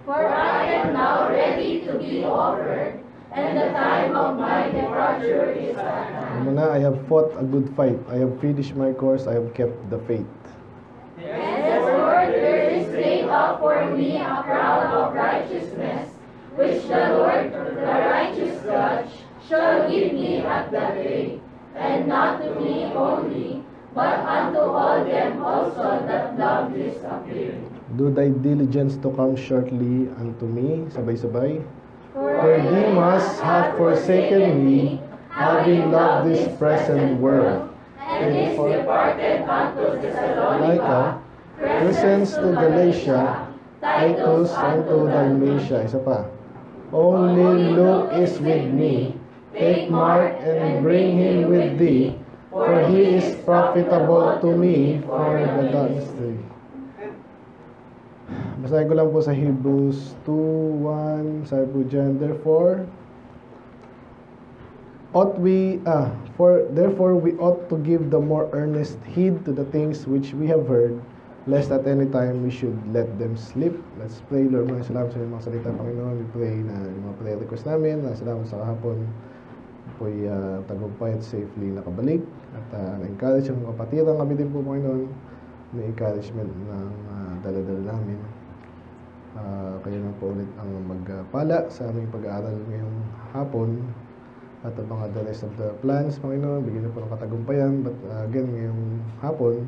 For I am now ready to be offered, and the time of my departure is at hand. I have fought a good fight. I have finished my course. I have kept the faith. Henceforth there is laid up for me a crown of righteousness, which the Lord, the righteous judge, shall give me at that day, and not to me only, but unto all them also that love his appearing. Do thy diligence to come shortly unto me. Sabay-sabay. For Demas hath forsaken me, having loved this present world, and is departed unto Thessalonica, Crescens to Galatia, Titus unto Dalmatia. Isa pa. Only Luke is with me. Take Mark and bring him with thee, for he is profitable to me for the ministry. Basahin ko lang po sa Hebrews 2:1. Sabi po dyan, therefore we ought to give the more earnest heed to the things which we have heard, lest at any time we should let them slip. Let's pray. Lord, mga salamat sa mga salita, Panginoon. We pray na yung mga prayer request namin, na salamat sa kahapon po'y tagumpay at safely nakabalik. At na-encourage ang mga kapatiran kami din po, Panginoon, na encouragement ng dala-dala namin. Kayo na po ulit ang magpala sa aming pag-aaral ngayong hapon at ang mga the rest of the plans, Panginoon, bigyan na po ng katagumpayan. But again, ngayong hapon,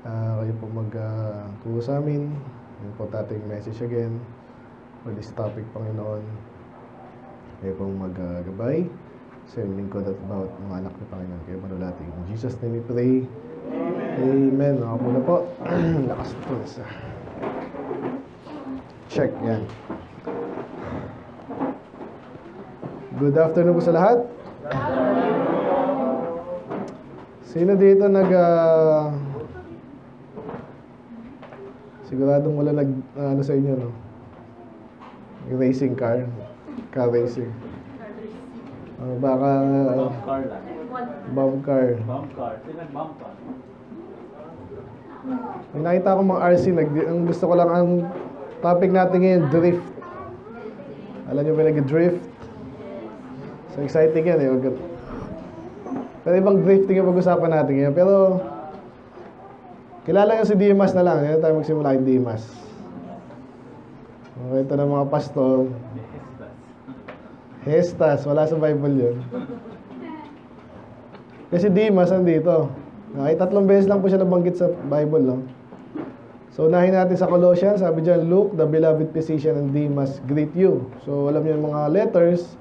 kayo po magturo sa amin. Yung po ating message again for this topic, Panginoon. Kayo po maggabay sa yung lingkod at bawat mga anak ni Panginoon. Kayo manulating. In Jesus' name we pray. Amen. Ako muna po. Lakas po. Check. Yan. Good afternoon po sa lahat. Sino dito siguradong wala ano sa inyo, no? Racing car. Car racing. Baka bomb car. May nakita akong mga RC. Ang gusto ko lang, ang topic natin ngayon, drift. Alam nyo ba nag-drift? So exciting yan eh. Pero ibang drifting yung pag-usapan natin ngayon. Pero kilala nyo si Demas na lang. Yan tayo magsimula kay Demas. Okay, ito ng mga pastor. Hestas. Wala sa Bible yun. Kasi Demas andito. Okay, 3 beses lang po siya nabanggit sa Bible, no? So, unahin natin sa Colossians. Sabi dyan, Luke, the beloved physician, and Demas greet you. So, alam niyo yung mga letters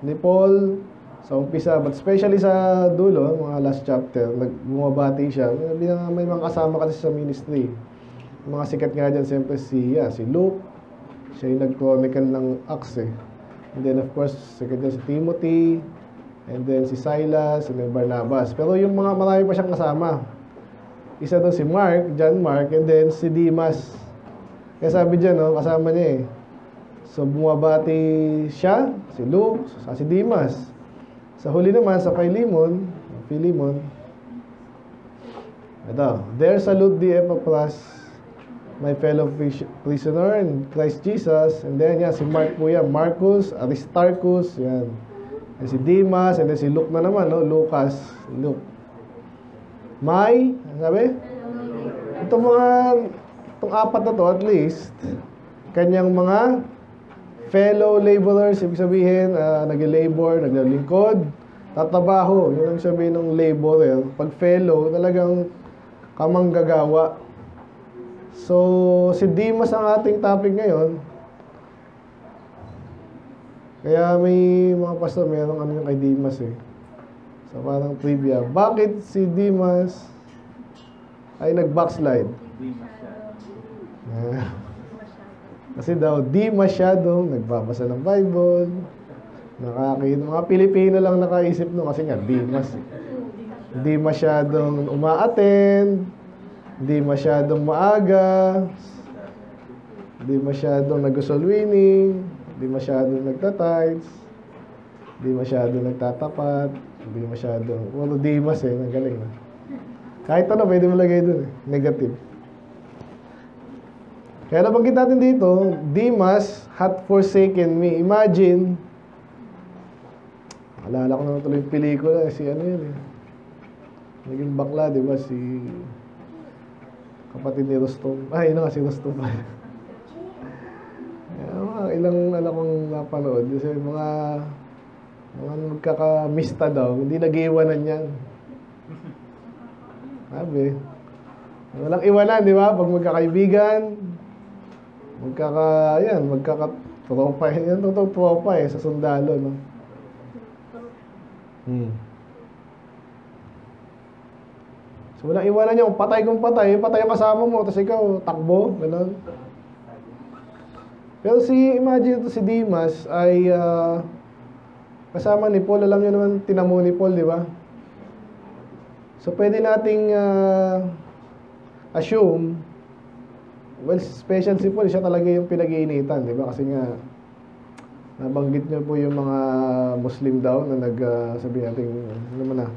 ni Paul sa umpisa, but especially sa dulo, mga last chapter, bumabati siya. May mga kasama kasi sa ministry. Mga sikat nga dyan, siyempre si Luke. Siya yung nag-chronicle ng Acts eh. And then, of course, sikat dyan si Timothy. And then si Silas, and then Barnabas. Pero yung mga marami pa siyang kasama. Isa doon si Mark, John Mark, and then si Demas. Kaya sabi dyan, no, kasama niya eh. So bumabati siya, si Luke, si Demas. Sa huli naman, sa Philemon. Ito, there salute thee Epaphras, my fellow prisoner in Christ Jesus. And then yan, si Mark po yan, Marcus, Aristarchus, yan. And si Demas, and then si Luke na naman, no? Lucas, Luke. May, sabi? Itong 4 na to, at least, kanyang mga fellow laborers, ibig sabihin, nag-labor, naglilingkod, tatabaho. Yun ang sabihin ng laborer. Pag fellow, talagang kamanggagawa. So, si Demas ang ating topic ngayon. Kaya may mga pastor, mayroong ano yung kay Demas eh. So parang trivia. Bakit si Demas ay nag-backslide? Kasi daw, di masyadong nagbabasa ng Bible. Mga Pilipino lang nakaisip no kasi nga, Demas. Di masyadong uma-attend. Di masyadong maaga. Di masyadong nag-soul winning. Hindi masyadong nagtatides, hindi masyadong nagtatapat, hindi masyadong, puro Demas eh, nagaling na. Kahit ano, pwede mo lagay dun eh, negative. Kaya nabanggit natin dito, Demas had forsaken me. Imagine, alala ko naman tuloy yung pelikula, si ano yun eh. Naging bakla, di ba? Si kapatid ni Rostom. Yun na nga, si Rostom. Ilang kong napanood. Kasi mga magkakamista daw, hindi nag-iwanan yan. Sabi, walang iwanan, di ba? Pag magkakaibigan, magkakatropa. Yan totoo tropa sa sundalo, no? So, walang iwanan niya. Kung patay ang kasama mo, tapos ikaw, takbo, gano'n. Pero imagine ito si Demas ay kasama ni Paul. Alam niyo naman, tinamo ni Paul, di ba? So, pwede nating assume, well, special si Paul, siya talaga yung pinag-iinitan, di ba? Kasi nga, nabanggit niyo po yung mga Muslim daw na sabi natin, ano naman na,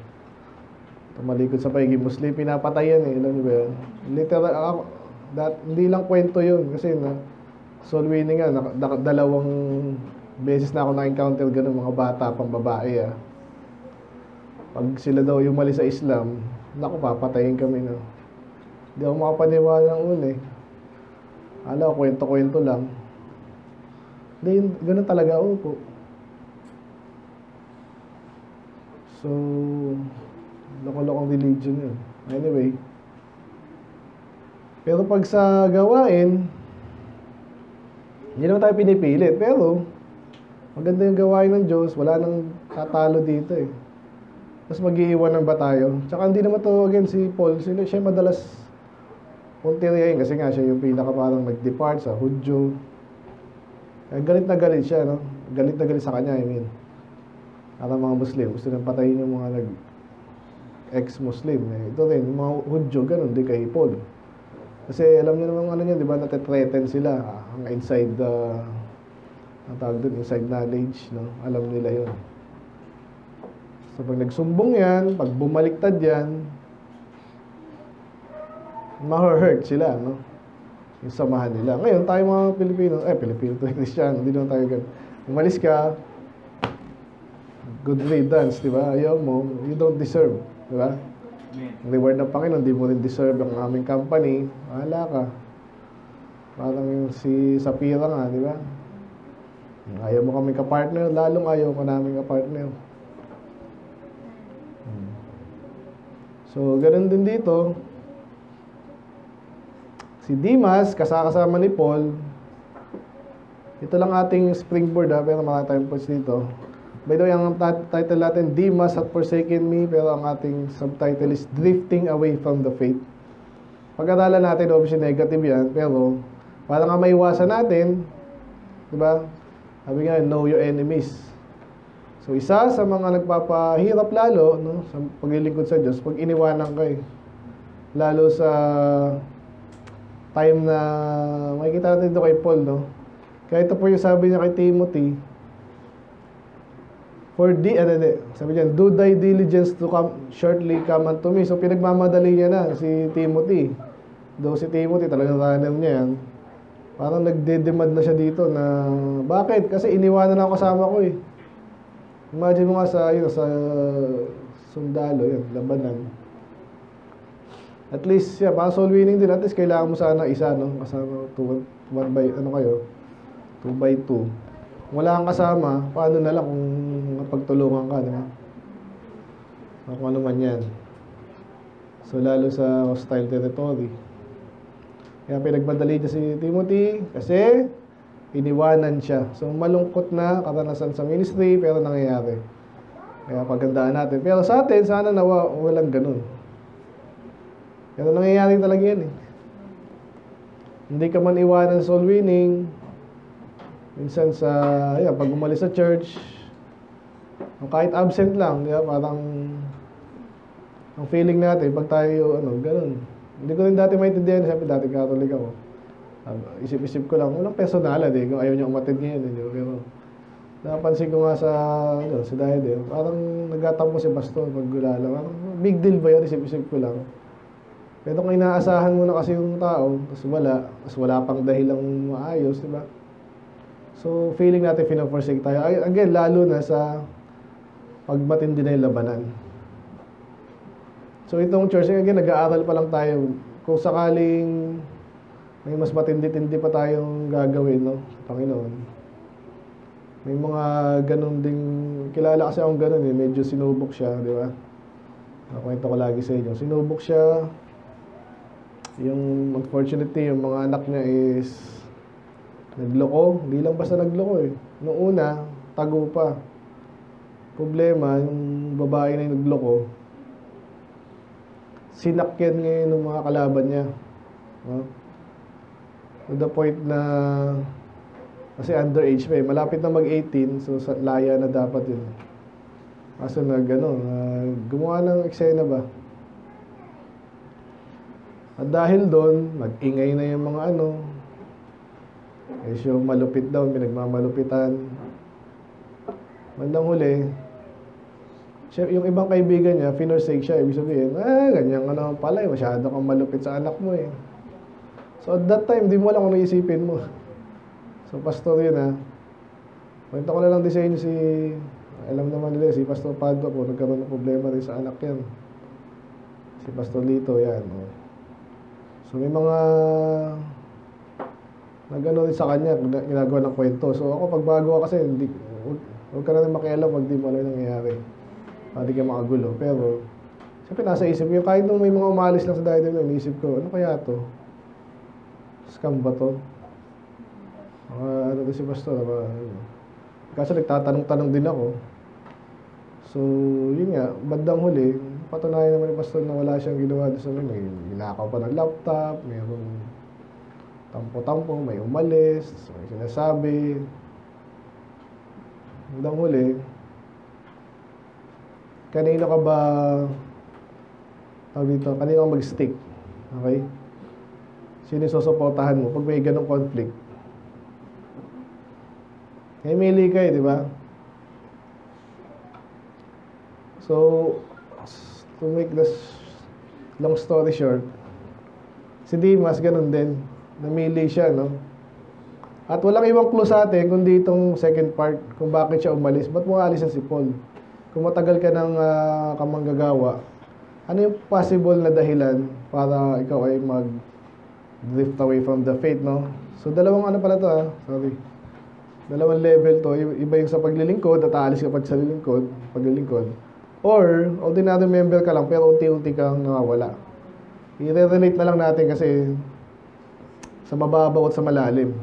tumalikod sa pagiging Muslim, pinapatayan eh. Alam niyo ba yun? Literal, hindi lang kwento yun. Kasi soul winning nga, dalawang beses na ako na-encounter ganun, mga bata pang babae Pag sila daw yung mali sa Islam, naku, papatayin kami na. Hindi ako makapaniwala ng una eh. Ala, kwento-kwento lang. Hindi, ganun talaga po. So, loko-lokong religion yun. Anyway. Pero pag sa gawain, hindi naman tayo pinipilit. Pero, maganda yung gawain ng Diyos. Wala nang tatalo dito eh. Tapos mag-iiwanan ba tayo? Tsaka hindi naman to, again, si Paul, siya madalas puntiryahin kasi nga siya yung pinaka parang nag-depart sa Hudyo. Galit na galit siya, no? Galit na galit sa kanya, I mean. Para mga Muslim, gusto nang patayin yung mga ex-Muslim. Ito rin, yung mga Hudyo, ganun din kay Paul. Kasi alam niyo naman ano niya, di ba, nate-threaten sila ang inside, ang tawag doon, inside knowledge, no? Alam nila yun. So, pag nagsumbong yan, pag bumaliktad yan, ma-hurt sila, no? Yung samahan nila. Ngayon, tayo mga Pilipino to Christian, hindi naman tayo ganun. Umalis ka, good riddance, di ba? Ayaw mo, you don't deserve, di ba? Ang reward ng Panginoon, di mo rin deserve ang aming company, wala ka. Parang yung si Sapira nga, di ba? Ayaw mo kami ka-partner, lalong ayaw ko namin ka-partner. So, ganun din dito. Si Demas, kasama ni Paul. Ito lang ating springboard pero marami tayong points dito. By the way, ang title natin, Demas had forsaken me, pero ang ating subtitle is Drifting Away from the Faith. Pag-aralan natin, obviously negative yan, pero para nga maiwasan natin, di ba? Sabi nga, know your enemies. So, isa sa mga nagpapahirap lalo, no, sa paglilingkod sa Diyos, pag iniwanan ka lalo sa time na makikita natin dito kay Paul, no? Kaya ito po yung sabi niya kay Timothy, sabi niya, do thy diligence to shortly come unto me. So, pinagmamadali niya na si Timothy. Though si Timothy, talagang runner niya yan. Parang nagde-demand na siya dito na, bakit? Kasi iniwanan ako kasama ko eh. Imagine mo nga sa sundalo, labanan. At least, parang soul winning din. At least, kailangan mo sana isa, no? Kasama, 2 by 2. Wala kang kasama, paano na lang kung mapagtulungan ka, diba? Kung ano man yan. So, lalo sa hostile territory. Kaya pinagmadali niya si Timothy kasi iniwanan siya. So, malungkot na karanasan sa ministry, pero nangyayari. Kaya pagandaan natin. Pero sa atin, sana walang ganun. Pero nangyayari talaga yan eh. Hindi ka man iwanan soul winning. Minsan pag umalis sa church, kahit absent lang, di ba? Parang ang feeling natin, pag tayo, ganun. Hindi ko rin dati maintindihan, sabi dati Catholic ako. Isip-isip ko lang, walang personalan eh, kung ayaw niya umatid ngayon, di ba? Pero napansin ko nga sa dahil parang nagtatampo si pastor pag gulala. Parang big deal ba yun? Isip-isip ko lang. Pero kung inaasahan mo na kasi yung tao, tapos wala pang dahilang maayos, di ba? So, feeling natin pinaforsake tayo. Again, lalo na sa pag matindi na yung labanan. So, itong church, again, nag-aaral pa lang tayo. Kung sakaling may mas matindi-tindi pa tayong gagawin, no? Panginoon. May mga ganun ding, kilala kasi akong ganun eh, medyo sinubok siya, di ba? Nakwento ko lagi sa inyo. Sinubok siya, yung unfortunately, yung mga anak niya is nagloko. Hindi lang basta nagloko eh. Noong una, tago pa. Problema, yung babae na yung nagloko, sinakyan ngayon ng mga kalaban niya. No? To the point na, kasi underage pa eh. Malapit na mag-18, so laya na dapat yun. Kaso gumawa ng eksena ba? At dahil doon, mag-ingay na yung mga yung malupit daw, pinagmamalupitan. Bandang huli, yung ibang kaibigan niya, pinorsake siya. Ibig sabihin, ganyan ka naman pala eh. Masyado kang malupit sa anak mo eh. So at that time, di mo alam kung naisipin mo. So pastor yun Kwento ko na lang din sa inyo alam naman nila, si Pastor Pado po, nagkaroon ng problema rin sa anak yan. Si Pastor Lito, yan. So may mga nagano rin sa kanya, ginagawa ng kwento. So ako, pag bago kasi, huwag ka na rin makialam pag di mo alam yung nangyayari. Hindi ka makagulo. Pero, siyempre nasa isip ko, kahit nung may mga umalis lang sa diet na, inisip ko, ano kaya to? Scam ba to? Ano si Pastor? Kasi nagtatanong-tanong din ako. So, yun nga, bandang huli, patunayan naman ni Pastor na wala siyang ginawa doon sa may ginakaw pa ng laptop, mayroong tampo-tampo, may umalis, may sinasabi. Bandang huli, kanino ka ba kanino ka mag-stick? Okay? Sino yung susuportahan mo pag may ganong conflict? May mili ka di ba? So, to make this long story short, si Dimas ganun din. Namili siya, no? At walang ibang clue sa atin kundi itong second part kung bakit siya umalis. Ba't mo alisan si Paul? Kung matagal ka ng kamanggagawa, ano yung possible na dahilan para ikaw ay mag-drift away from the faith, no? So, dalawang dalawang level to. Iba yung sa paglilingkod at aalis ka sa paglilingkod. Or, ordinary member ka lang pero unti-unti kang nawawala. I-relate na lang natin kasi sa mababaw at sa malalim.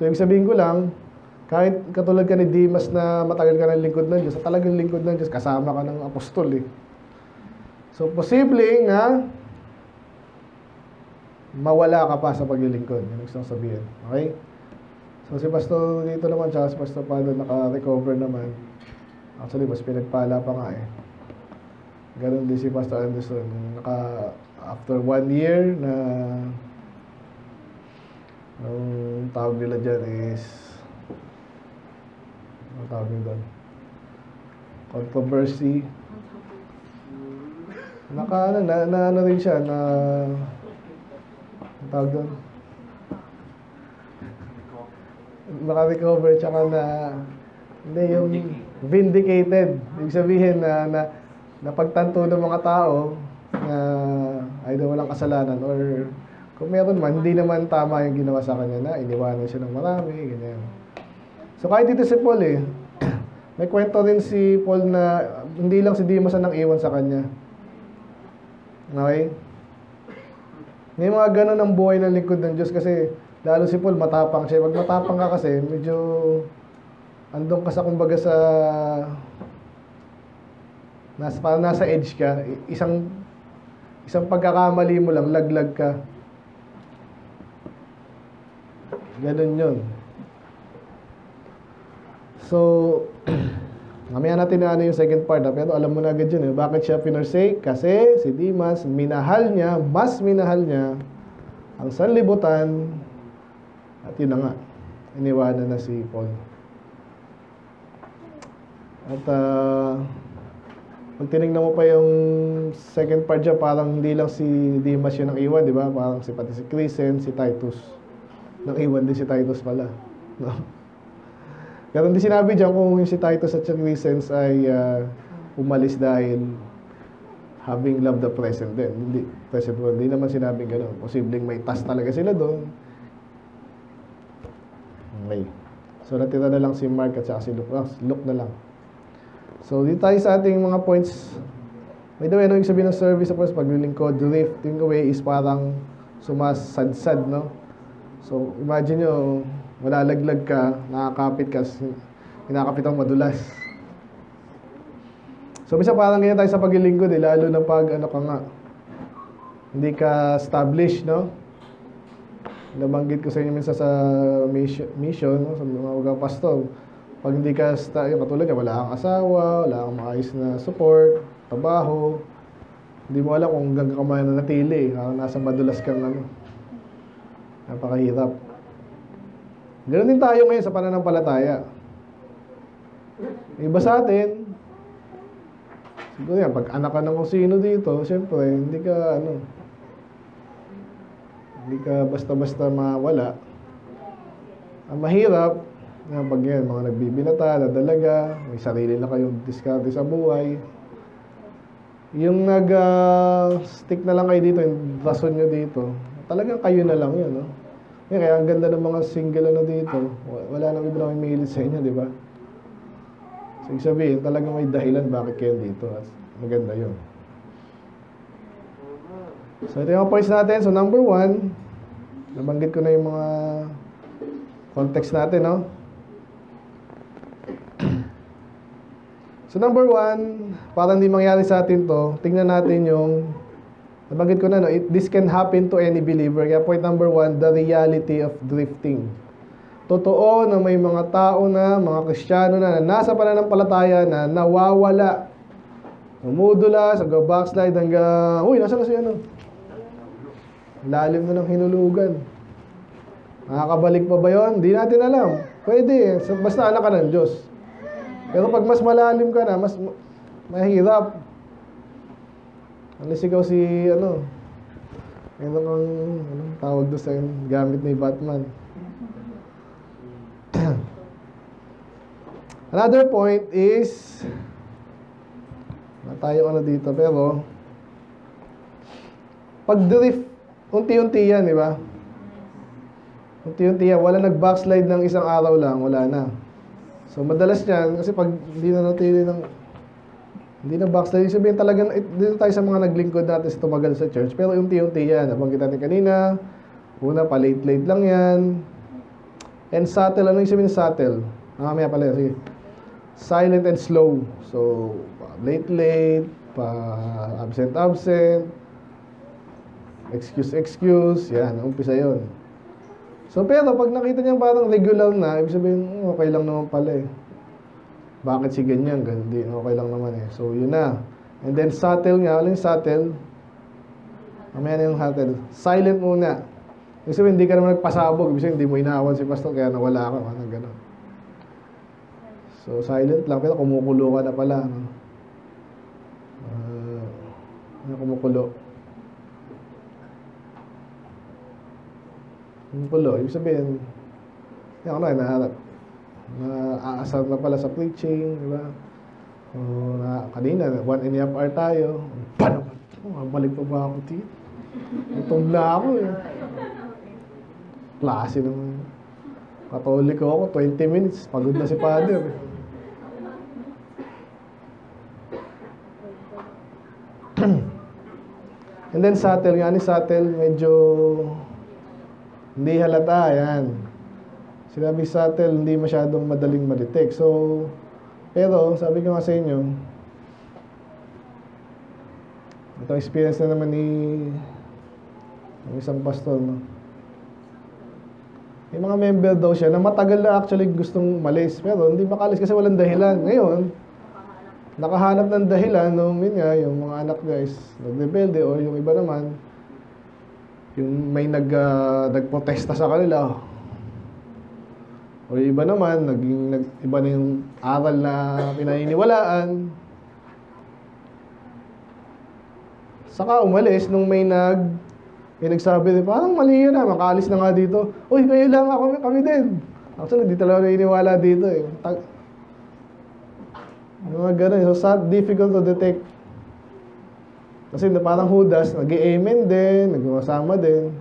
So, ibig sabihin ko lang, kahit katulad ka ni Dimas na matagal ka ng lingkod ng Diyos, sa talagang lingkod ng Diyos, kasama ka ng apostol eh. So, posibleng mawala ka pa sa paglilingkod. Yan ang gusto kong sabihin. Okay? So, si Pastor dito naman, tsaka si Pastor Pado naka-recover naman. Actually, mas pinagpala pa nga eh. Ganon din si Pastor Anderson. After 1 year na ang tawag nila dyan is ang tawag nila doon? Controversy. Ano rin siya na ang tawag doon? Naka-recover tsaka hindi yung vindicated. Ibig sabihin na napagtanto ng mga tao na ay daw walang kasalanan or kung meron man, hindi naman tama yung ginawa sa kanya na iniwanan siya ng marami, ganyan. So kahit dito si Paul may kwento rin si Paul na hindi lang si Dimas ang iwan sa kanya. Okay? May mga ganun ang buhay ng lingkod ng Diyos kasi lalo si Paul matapang siya. Pag matapang ka kasi, medyo andong ka sa kumbaga sa parang nasa edge ka. Isang pagkakamali mo lang, laglag ka. Ganun yun. So, mamaya natin na yung second part. Pero alam mo na agad yun. Bakit siya pinorsake? Kasi si Dimas, mas minahal niya ang sanlibutan. At yun na nga, iniwanan na si Paul. At Pag tinignan mo pa yung second part dyan, parang hindi lang si Demas yun ang iwan, di ba? Parang pati si Crescent, si Titus. Nang iwan din si Titus pala. No? Pero hindi sinabi dyan kung yung si Titus at si Crescent ay umalis dahil having loved the present din. Hindi, present world. Hindi naman sinabing gano'n. Posibleng may task talaga sila doon. Okay. So, natira na lang si Mark at saka si Luke. Luke na lang. So, dito tayo sa ating mga points. By the way, ano yung sabihin ng service? Of course, paglilingkod, drifting away is parang sumasadsad, no? So, imagine nyo, malalaglag ka, nakakapit ka, kinakapit ang madulas. So, minsan parang ganyan tayo sa paglilingkod, lalo na pag, ano ka nga, hindi ka established, no? Nabanggit ko sa inyo minsan sa mission, no? Sa mga pastor. Pag hindi ka, katulad niya, wala kang asawa, wala kang maayos na support, trabaho, hindi mo alam kung hanggang ka mananatili, nasa madulas kang ano. Napakahirap. Ganoon din tayo ngayon sa pananampalataya. Iba sa atin, siguro yan, pag anak ka ng kung sino dito, siyempre, hindi ka basta-basta mawala. Ang mahirap, pag yan, mga nagbibinata, nadalaga, may sarili na kayong diskarte sa buhay. Yung nag-stick na lang kayo dito, yung rason nyo dito, talagang kayo na lang yun, no? Kaya ang ganda ng mga single dito, wala nang iba na may mahilig sa inyo, di ba? So, ibig sabihin, talagang may dahilan bakit kayo dito. At maganda yun. So, ito yung points natin. So, number 1, nabanggit ko na yung mga context natin, no? So, number 1, para hindi mangyari sa atin to, tingnan natin yung, nabanggit ko na, no? This can happen to any believer. Kaya point number 1, the reality of drifting. Totoo na may mga tao na, mga Kristiyano na nasa pananampalataya na nawawala. Umudula, backslide hanggang, uy, nasa na si ano? Lalim na ng hinulugan. Nakakabalik pa ba yun? Hindi natin alam. Pwede, basta anak ka ng Diyos. Pero pag mas malalim ka na, mas mahirap. Alis ikaw si, ano kang, tawag doon sa gamit ni Batman. Another point is, tayo dito, pero pag drift, unti-unti yan, di ba? Unti-unti yan. Wala nag-backslide ng isang araw lang, wala na. So, madalas yan, kasi pag hindi na backslide, sabihin talaga, dito tayo sa mga naglingkod natin sa tumagal sa church, pero unti-unti yan. Nabanggit natin kanina, una, pa-late-late lang yan. And subtle, ano yung sabihin subtle? Mamaya pala, sige. Silent and slow. So, late, absent, excuse, yan, umpisa yun. So, pero pag nakita niya parang regular na, ibig sabihin, okay lang naman pala eh. Bakit si ganyan? Gandi, okay lang naman eh. So, yun na. And then, subtle nga. Ano yung subtle? Mamaya na yung subtle. Silent muna. Ibig sabihin, hindi ka naman nagpasabog. Ibig sabihin, hindi mo inaawan si pastor, kaya nawala ka. Ano, gano'n. So, silent lang. Pero kumukulo ka na pala. No? Kumukulo. Kumukulo. Ibig sabihin, yan ako na, naharap. Aasar na pala sa preaching, di ba? Kanina, 1.5 hour tayo. Paano? Balik pa ba ako dito? Gutom na ako eh. Klase naman. Katoliko ako, 20 minutes. Pagod na si Father. And then subtle, nga ni subtle, medyo hindi halata, yan. Sinabi subtle, hindi masyadong madaling ma-detect. So, pero, sabi ko nga sa inyo, itong experience na naman ng isang pastor, no? May mga member daw siya na matagal na actually gustong malis, pero hindi makalis kasi walang dahilan. Ngayon, nakahanap ng dahilan, no, yung mga anak guys, nagrebelde, o yung iba naman, yung may nagprotesta sa kanila, o yung iba naman, iba na yung aral na pinaniniwalaan. Saka umalis nung may nagsabi, parang mali yun na, makaalis na nga dito. Uy, kayo lang, kami din. Actually, di talaga iniwala dito eh. Yung mga ganun. So, difficult to detect. Kasi parang Judas, nag-i-amen din, nagmasama din.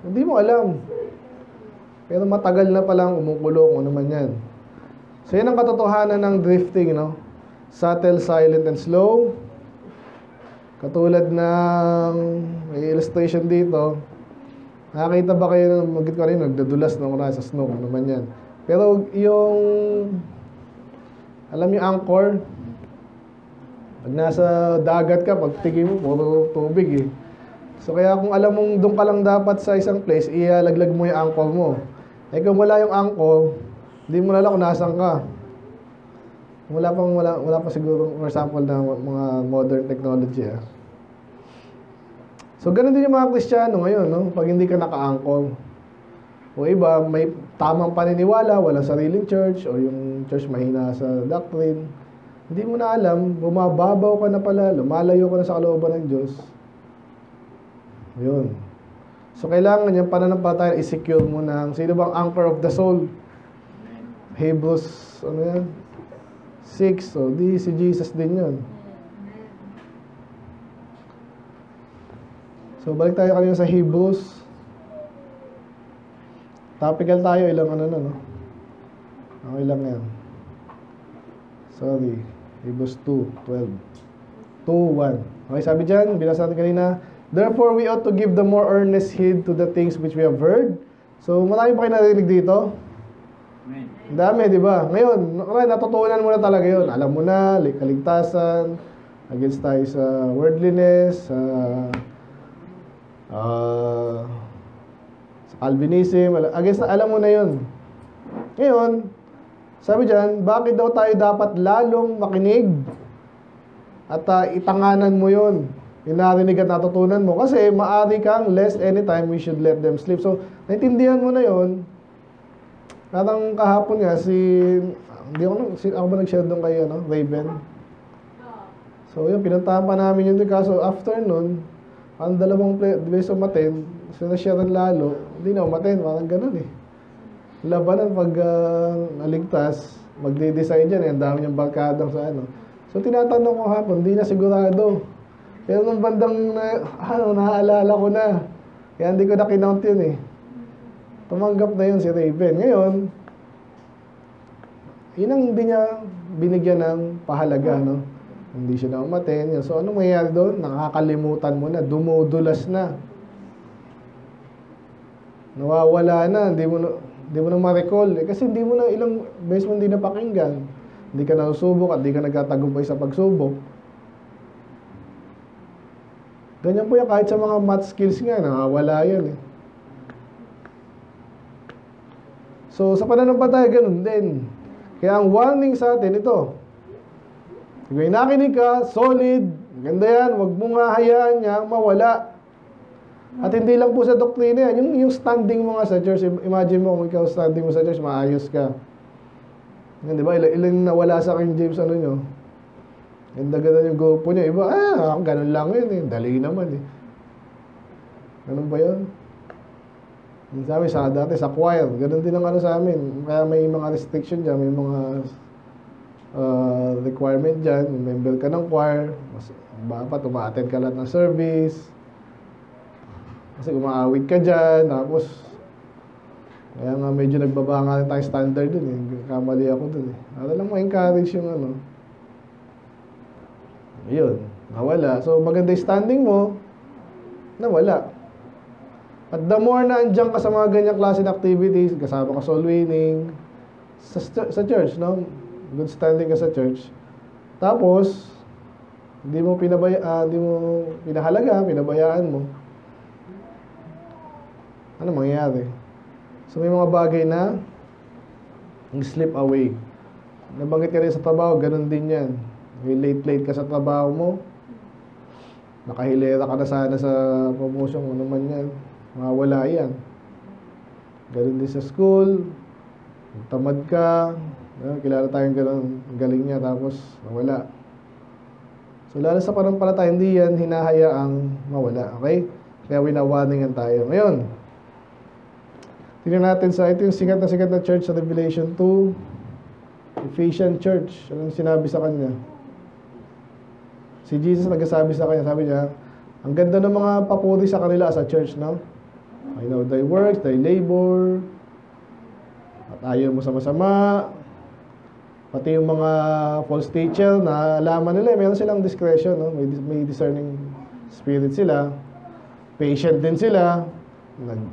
Hindi mo alam. Pero matagal na palang umukulong, ano man yan. So, yan ang katotohanan ng drifting, no? Subtle, silent, and slow. Katulad ng may illustration dito. Nakakita ba kayo ng magit ko rin, nagdadulas nung nasa snow, ano man yan. Pero yung, alam yung anchor, pag nasa dagat ka, pag tingin mo, puro tubig eh. So kaya kung alam mong doon ka lang dapat sa isang place, ialaglag mo yung anchor mo. Eh kung wala yung anchor, hindi mo alam kung nasan ka. Wala pa siguro, for example, na mga modern technology. So, ganun din yung mga Kristiyano ngayon, no? Pag hindi ka naka-anchor. O iba, may tamang paniniwala, walang sariling church, o yung church mahina sa doctrine. Hindi mo na alam, bumababaw ka na pala, lumalayo ka na sa kalooban ng Diyos. Yun. So, kailangan yung pananampalataya, i-secure mo na, sino bang anchor of the soul? Hebrews, 6, so di si Jesus din yun. So balik tayo kanina sa Hebrews. Topical tayo, ilang no? Okay lang yan. Sorry. Hebrews 2:12. 2:1. Okay, sabi dyan, binasa natin kanina, therefore we ought to give the more earnest heed to the things which we have heard. So marami pa kayo narinig dito? Ang dami, di ba? Ngayon, natutunan mo na talaga yun. Alam mo na, kaligtasan, against tayo sa worldliness, sa Calvinism, against alam mo na yun. Ngayon, sabi dyan, bakit daw tayo dapat lalong makinig at itanganan mo yun? Yung narinig at natutunan mo. Kasi maaari kang, lest anytime we should let them sleep. So, naintindihan mo na yun. Parang kahapon nga, ako ba nag-share doon kay Raven? So, yun, pinuntahan pa namin yun. Kaso, after nun, ang dalawang beses umaten, sinasharean lalo, hindi na umaten, parang ganun eh. Labanan pag naligtas, magde-design dyan, ang dami niyang barkadang sa ano. So, tinatanong ko hapon, hindi na sigurado. Pero nung bandang, naaalala ko na. Kaya hindi ko na kinount yun eh. Tumanggap na yun si Raven. Ngayon, yun ang hindi niya binigyan ng pahalaga, no? Hindi siya na umaten. So, anong mayayari doon? Nakakalimutan mo na. Dumudulas na. Nawawala na. Hindi mo na ma-recall. Kasi hindi mo na ilang beses mo hindi napakinggan. Hindi ka nasusubok at hindi ka nagtatagumpay sa pagsubok. Ganyan po yan. Kahit sa mga math skills nga, nakawala yan eh. So, sa pananampalataya, ganun din. Kaya ang warning sa atin, ito. Kung nakinig ka, solid, ganda yan, huwag mo nga hayaan niya mawala. At hindi lang po sa doktrina yan, yung standing mo nga sa church, imagine mo kung ikaw standing mo sa church, maayos ka. Yan, di ba? Ilan nawala sa King James, ano nyo? Ganda-ganda yung grupo nyo. Iba, ganun lang yun eh. Dali naman eh. Ganun ba yun? Sa amin, dati sa choir, ganun din ang sa amin. Kaya may mga restriction dyan, may mga requirement dyan. Member ka ng choir, dapat uma-attend ka lahat ng service. Kasi umaawit ka dyan, tapos kaya nga medyo nagbaba nga rin tayo standard dun eh. Kamali ako dun eh. Para lang ma-encourage yung Yun, nawala. So maganda yung standing mo, nawala. At the more na andyan ka sa mga ganyang klase ng activities, kasama ka soul winning, sa church, no? Good standing ka sa church. Tapos, hindi mo pinahalaga, pinabayaan mo. Ano mangyayari? So, may mga bagay na slip away. Nabanggit ka rin sa trabaho, ganun din yan. May late ka sa trabaho mo, nakahilera ka na sana sa promotion, ano man yan. Mawala yan. Ganun din sa school, tamad ka, kilala tayong ganun, galing niya, tapos nawala. So, lalo sa panampalataya, hindi yan hinahayaang mawala. Okay? Kaya winawarningan tayo. Ngayon, tingnan natin ito yung sikat na church sa Revelation 2, Ephesian Church. Anong sinabi sa kanya? Si Jesus nagsasabi sa kanya, sabi niya, ang ganda ng mga papuri sa kanila sa church, no? I know thy works, thy labor, at ayaw mo sama-sama, pati yung mga false teacher na alaman nila, meron silang discretion, no? May discerning spirit sila, patient din sila,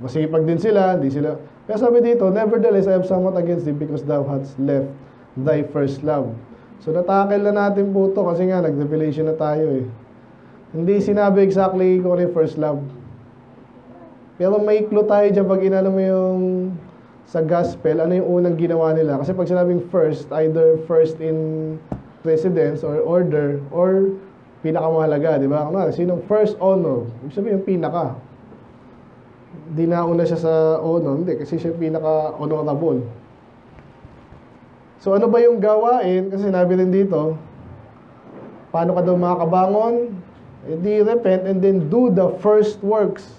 masipag din sila, hindi sila. Kaya sabi dito, nevertheless, I have somewhat against thee because thou hast left thy first love. So natakil na natin po ito kasi nga nag-revelation na tayo eh. Hindi sinabi exactly kung ano yung first love. Pero may clue tayo dyan pag inano mo yung sa gospel, ano yung unang ginawa nila. Kasi pag sinabing first, either first in precedence or order or pinakamahalaga, di ba? Ano, sinong first honor? Ibig sabihin yung pinaka. Hindi nauna siya sa honor, hindi, kasi siya yung pinaka-honorable. So ano ba yung gawain? Kasi sinabi rin dito, paano ka daw makakabangon? Di repent and then do the first works.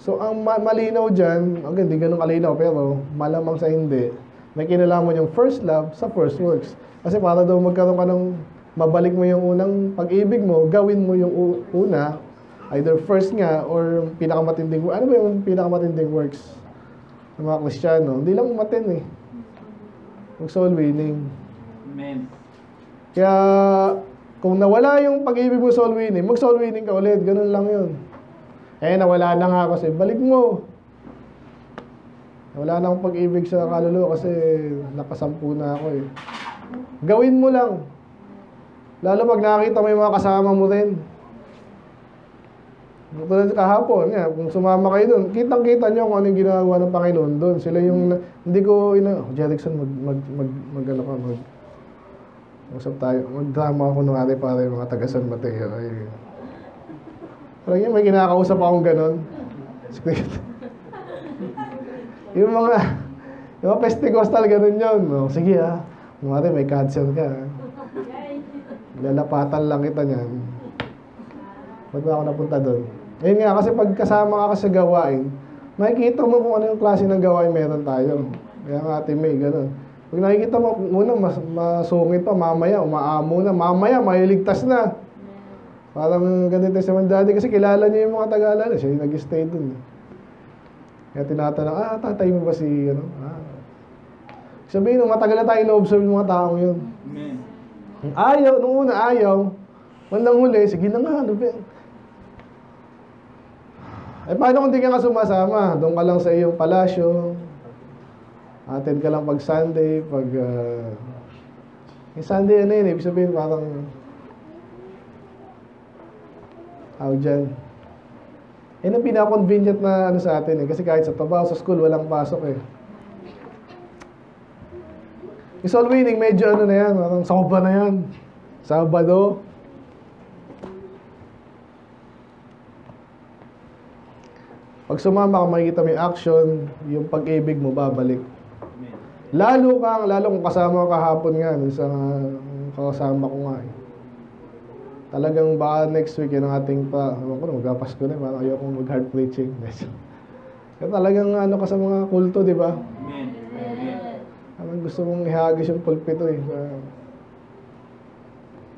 So ang malinaw dyan, okay, hindi ganun kalinaw, pero malamang sa hindi, may kinalaman yung first love sa first works. Kasi para daw magkaroon ka ng, mabalik mo yung unang pag-ibig mo, gawin mo yung una, either first nga, or pinakamatinding, ano ba yung pinakamatinding works ng mga Kristiyano? Hindi lang umatin eh. Mag-soul winning. Amen. Kaya, kung nawala yung pag-ibig mo soul winning, mag-soul winning ka ulit. Ganun lang yun. Eh, nawala na nga kasi, balik mo. Nawala na akong pag-ibig sa kaluluwa kasi nakasampu na ako eh. Gawin mo lang. Lalo pag nakakita mo yung mga kasama mo rin. Tulad kahapon, kung sumama kayo doon, kitang-kita nyo kung ano yung ginagawa ng Panginoon doon. Sila yung, hindi ko, Jerickson, usap tayo. Mag-drama ako nung pare mga taga San Mateo. Parang yun, may kinakausap akong ganon. yung mga Pentecostal, ganon yun. No? Sige Mare, may cancer ka. Lalapatan lang kita niyan. Ba't ba ako napunta doon? Ayun nga, kasi pag kasama ka sa gawain, makikita mo kung ano yung klase ng gawain meron tayo. Kaya nga, Ate May, gano'n. Pag nakikita mo, unang masungit pa, mamaya, umaamo na, mamaya, mailigtas na. Parang ganito sa Daddy, kasi kilala niya yung mga Tagalala, siya yung nag-stay doon. Kaya tinatanong, tatay mo ba si, Sabihin, matagal na tayo na-observe yung mga taong yun. Amen. Ayaw, nung una ayaw, mandang huli, sige na nga, paano kung di ka sumasama? Doon ka lang sa iyong palasyo, attend ka lang pag Sunday, pag yung Sunday ibig sabihin parang dyan. Yan ang pinaka-convenient na sa atin kasi kahit sa trabaho, sa school, walang pasok eh. Yung soul winning, medyo na yan, parang soba na yan. Sabado. Pag sumama ka, makikita mo yung action, yung pag-ibig mo, babalik. Amen. Lalo kung kasama ka kahapon nga, sa kasama ko nga eh. Talagang baka next week, yun ang ating magpapasko na, parang ayokong mag-hard preaching. Kaya talagang ka sa mga kulto, di ba? Amen. Amen. Parang gusto mong ihagis yung pulpito eh.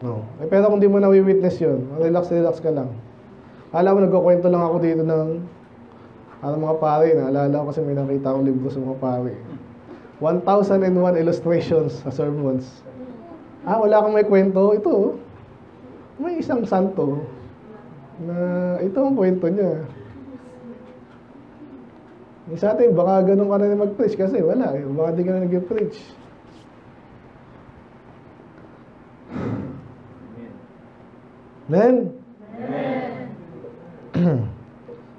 No. Pero kung di mo nawi-witness yun, relax ka lang. Alam mo, nagkukwento lang ako dito ng mga pare, naalala ko kasi may nakita akong libro sa mga pare. 1001 illustrations sa sermons. Wala kang may kwento. Ito, may isang santo na ito ang kwento niya. Yung sa atin, baka ganun ka na mag-preach kasi wala eh. Baka di ka na nag-preach. Amen? Amen.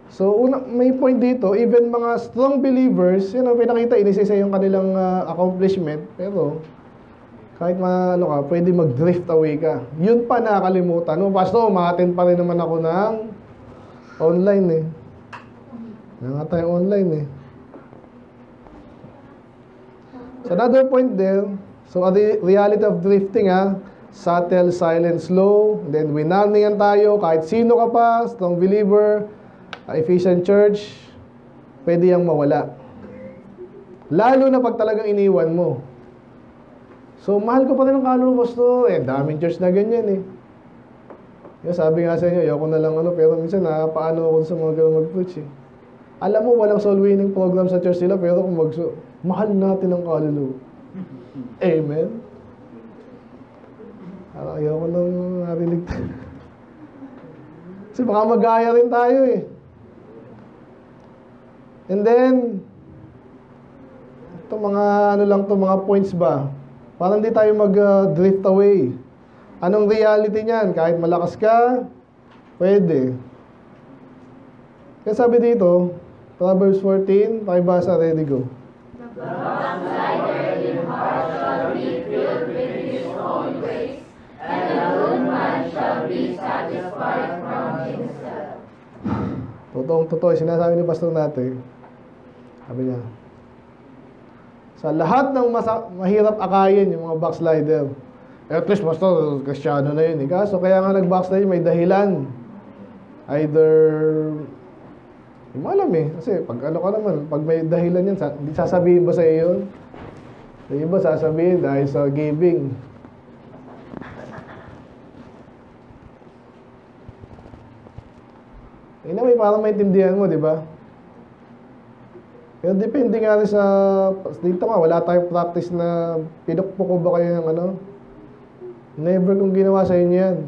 So, may point dito, even mga strong believers, yun ang pinakita, inisisa yung kanilang accomplishment, pero kahit pwede mag-drift away ka. Yun pa nakakalimutan. Pastor, ma-attend pa rin naman ako ng online eh. Nga tayo online eh. So, another point there, so the reality of drifting subtle, silent, slow. Then winarningan tayo, kahit sino ka pa, strong believer, Ephesian Church, pwede yang mawala. Lalo na pag talagang iniwan mo. So, mahal ko pa rin ang kaluluwa, Pastor. Daming church na ganyan eh. Yung sabi nga sa inyo, ayoko na lang pero minsan paano ako sa mga ganun mag-preach eh. Alam mo, walang soul winning program sa church nila, pero kung mahal natin ang kaluluwa. Amen? Ayoko nang narinig tayo. Kasi baka magaya rin tayo eh. And then, ito mga points ba? Para hindi tayo mag-drift away. Anong reality niyan? Kahit malakas ka, pwede. Kaya sabi dito, Proverbs 14, pakibasa, ready, go. The backslider in heart shall be filled with his own ways, and the good man shall be satisfied from himself. Totoo, sinasabi ni pastor natin. Sabi niya, sa lahat ng mahirap akayin yung mga backslider, at least pastor, Kristiyano na yun eh. Kaso kaya nga nag-backslide, may dahilan. Either, hindi mo alam eh. Kasi pag ka naman, pag may dahilan yan, hindi sasabihin ba sa iyo? Sa iba sasabihin dahil sa giving. May parang maintindihan mo, di ba? Pero depende nga rin sa, dito nga, wala tayong practice na pinukpuko ba kayo ng Never kong ginawa sa inyo yan.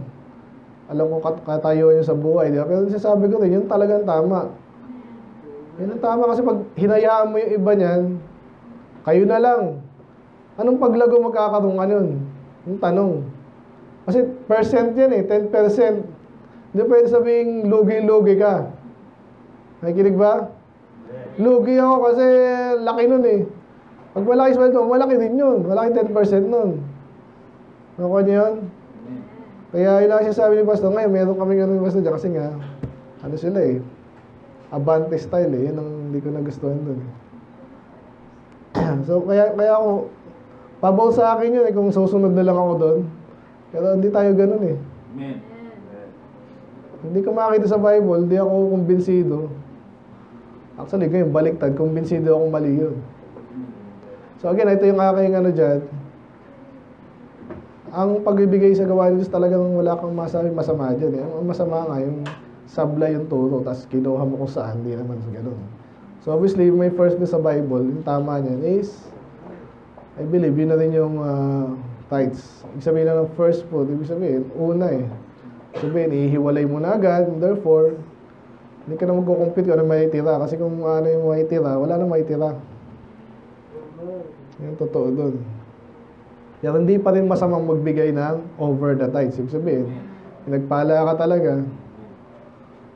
Alam ko katayuan nyo sa buhay, di ba? Pero sasabi ko rin, yun talagang tama. Yun ang tama kasi pag hinayaan mo yung iba niyan, kayo na lang. Anong paglago magkakaroon ka nun? Yung tanong. Kasi percent yan eh, 10%. Hindi pwede sabing lugi-lugi ka. Nakikinig ba? Lugi ako kasi laki nun eh. Pag malaki sweldo, malaki din yun. Malaki 10% nun. Nakuha niyo yun? Kaya yun lang siya sabi ni Pastor, ngayon meron kami ganun Pastor dyan kasi nga, sila eh, Abante style eh, yun ang hindi ko nagustuhan dun eh. So kaya ako, pabol sa akin yun eh, kung susunod na lang ako dun. Pero hindi tayo ganun eh. Amen. Hindi ko makita sa Bible, hindi ako kumbinsido. Actually, ngayon, baliktad, kumbinsido akong mali yun. So again, ito yung aking dyan. Ang pagbibigay sa gawain ng Diyos talagang wala kang masabing masama dyan eh. Ang masama nga, yung sabla yung turo, tapos kinuha mo kung saan, hindi naman sa ganun. So obviously, may first na sa Bible, yung tama niyan is, I believe, yun na rin yung tithes. Ibig sabihin na ng first fruit, ibig sabihin, una eh. Sabihin, ihiwalay mo na agad, therefore, hindi ka na magkukumpit kung ano may tira. Kasi kung ano yung may tira, wala na may tira. Yung totoo dun. Pero hindi pa rin masamang magbigay ng over the tithes. Ibig sabihin, nagpala ka talaga.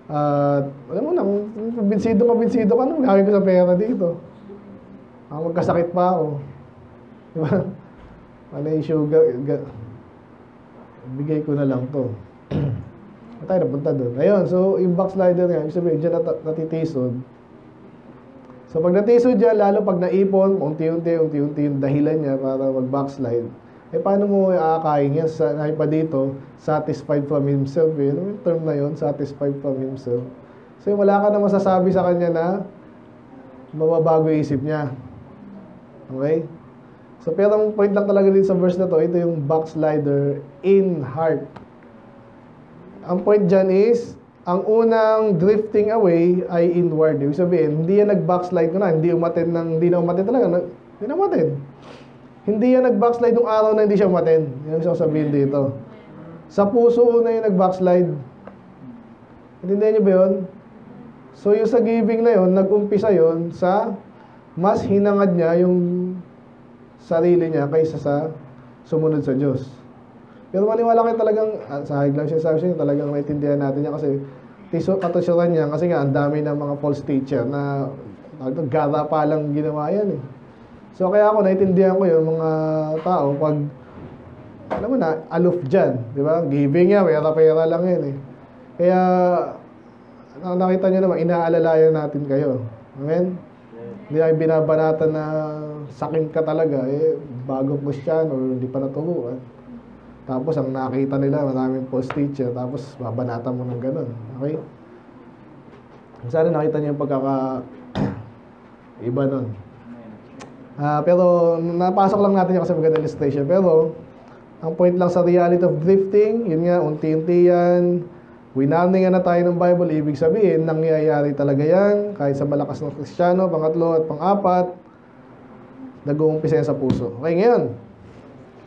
At, alam mo na, kung kumbinsido ka, anong gagawin ko sa pera dito? Magkasakit pa ako. Diba? Ano yung sugar? Bigay ko na lang to. At tayo napunta doon. Ayun, so yung backslider nga, ibig sabihin, dyan natitisod. So pag natisod dyan, lalo pag naipon, unti-unti yung dahilan niya para mag-backslide. Paano mo aakain yan? Sabi pa dito, satisfied from himself. Ano yung term na yun? Satisfied from himself. So wala ka na masasabi sa kanya na mababago yung isip niya. Okay? So pero ang point lang talaga din sa verse na to, ito yung backslider in heart. Ang point dyan is, ang unang drifting away ay inward. Ibig sabihin, hindi yan nag-backslide ko na. Hindi na umatin talaga. Hindi na umatin. Hindi yan nag-backslide nung araw na hindi siya umatin. Yan ang sabihin dito. Sa puso na yung nag-backslide. Intindihan niyo ba yun? So yung sa giving na yun, nag-umpisa yun sa mas hinangad niya yung sarili niya kaysa sa sumunod sa Diyos. Pero maniwala kayo talagang, sa high lang siya sabi siya, talagang maintindihan natin niya kasi katusuran niya kasi nga ang dami ng mga false teacher na gara pa lang ginawa yan eh. So kaya ako naiintindihan ko yung mga tao pag alam mo na, aloof dyan, di ba? Giving niya, pera lang yan eh. Kaya nakita niyo naman, inaalalayan natin kayo. Amen? Hindi ay binabanatan na sakin ka talaga, bago Kristiyano or hindi pa naturuan. Tapos ang nakita nila, maraming false teacher, tapos babanatan mo ng ganun. Okay? Sana nakita niyo yung pagkaka iba nun. Pero napasok lang natin yung kasi maganda illustration. Pero ang point lang sa reality of drifting, yun nga, unti-unti yan. Winarningan na tayo ng Bible, ibig sabihin, nangyayari talaga yan. Kahit sa malakas ng Kristiyano, pangatlo at pang-apat, nag-uumpisa yan sa puso. Okay, ngayon.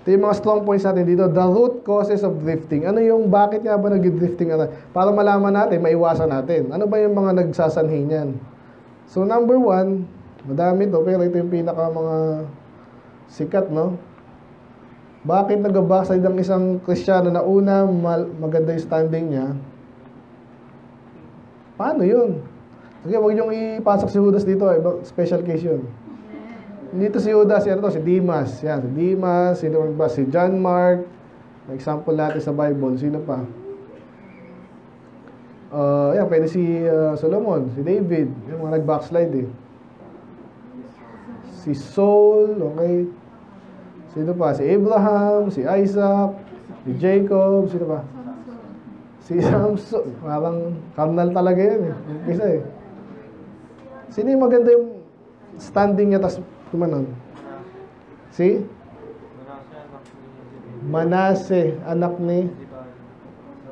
Ito yung mga strong points natin dito. The root causes of drifting. Ano yung, bakit nga ba nag-drifting? Para malaman natin, maiwasan natin. Ano ba yung mga nagsasanhi niyan? So, number 1, madami to, pero ito yung pinaka mga sikat, no? Bakit nag-backslide ang isang Kristiyano na una, maganda yung standing niya? Paano yun? Okay, huwag niyong ipasok si Judas dito, special case yun. Dito si Judas, si Demas. Yan, si Demas, sino ba? Si John Mark. Example natin sa Bible. Sino pa? Yan, pwede si Solomon, si David. Yung mga nag-backslide eh. Si Saul, okay. Sino pa? Si Abraham, si Isaac, si Jacob, sino pa? Si Samson. Parang carnal talaga yan eh. Umpisa eh. Sino yung maganda yung standing niya, tas kumanon? Si Manase, anak ni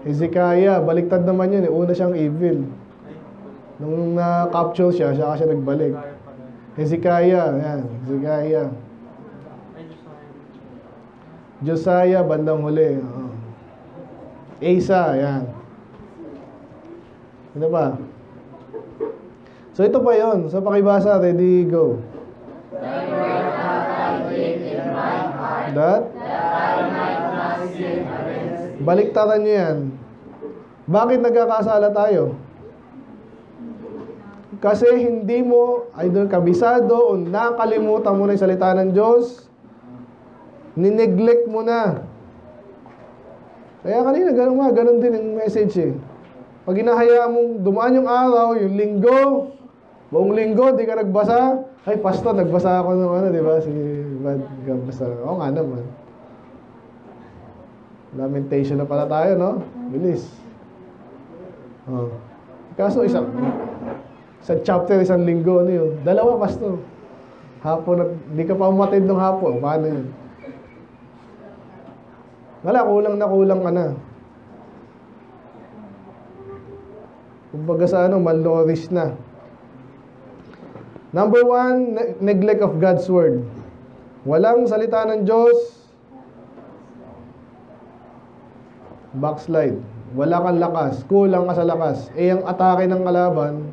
Hezekiah. Baliktad naman yun. Una siyang evil. Nung na-capture siya nagbalik. Hezekiah, yan. Hezekiah. Josiah, bandang huli. Asa, yan. Ano pa? So ito pa yun. So pakibasa, ready, go. That? Baliktaran nyo yan. Bakit nagkakasala tayo? Kasi hindi mo either kabisado o nakalimutan mo na yung salita ng Diyos, nineglect mo na. Kaya kanina, ganun din yung message eh. Pag hinahayaan mong dumaan yung araw, yung linggo, buong linggo, di ka nagbasa, ay, pastor, nagbasa ako ng di ba? Si Bad, nagbasa. Oo nga naman. Lamentation na pala tayo, no? Bilis. Oh. Kaso isang chapter, isang linggo, ano yun? Dalawa, pastor. Hapon at di ka pa umatid ng hapon. Paano yun? Wala, kulang ka na. Kumbaga sa malnourished na. Number 1, neglect of God's Word. Walang salita ng Diyos, backslide. Wala kang lakas, kulang ka sa lakas. Ang atake ng kalaban,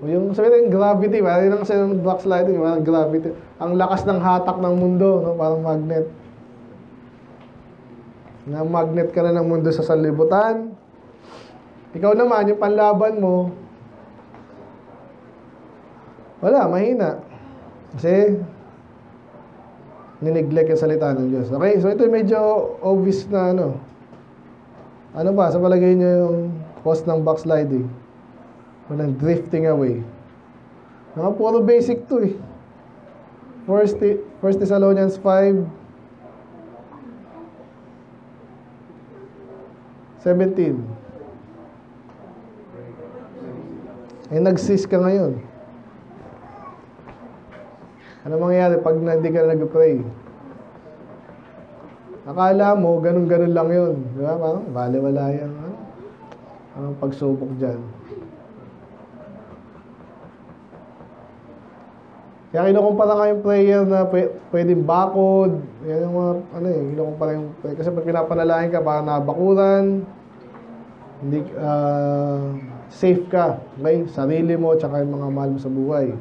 yung sabi ng gravity, parang kasi ng backslide, parang gravity. Ang lakas ng hatak ng mundo, no? Parang magnet. Na-magnet ka na ng mundo sa sanlibutan. Ikaw naman, yung panlaban mo, wala, mahina. Kasi, nineglect yung salita ng Diyos. Okay, so ito medyo obvious na ano ba, sa palagay nyo yung cause ng backsliding? O ng drifting away. Mga puro basic to eh. First Thessalonians 5, 17. Nag-sis ka ngayon. Ano mangyayari pag hindi ka na nag-pray? Akala mo, ganun-ganun lang yun. Di ba? Parang bale-wala yan. Anong pagsubok dyan? Kaya kinukumpara nga yung prayer na pwedeng bakod. Yan yung mga, kinukumpara yung prayer. Kasi pag pinapanalangin ka, parang nabakuran. Hindi, safe ka. Okay? Sarili mo, tsaka yung mga mahal mo sa buhay.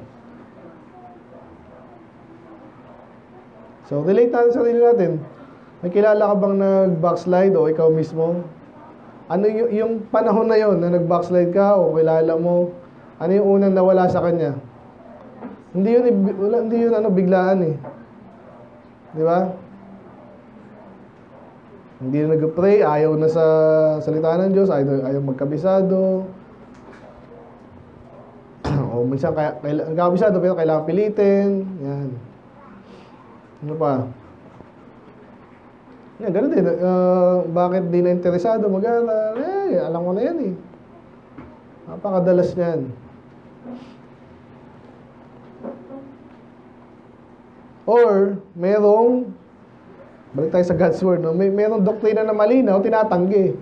So, relate natin sa sarili natin. May kilala ka bang nag-backslide o ikaw mismo? Ano yung panahon na yon na nag-backslide ka o kilala mo? Ano yung unang nawala sa kanya? Hindi yun biglaan eh. Di ba? Hindi na nag-pray, ayaw na sa salita ng Diyos, ayaw magkabisado. O minsan nagkabisado pero kailangan pilitin. Yan. Ano pa? Yan, ganun din. Bakit di na interesado mag-aral? Alam ko na yan eh. Napakadalas niyan. Or, balik tayo sa God's Word, no? Merong doktrina na malinaw, tinatanggi.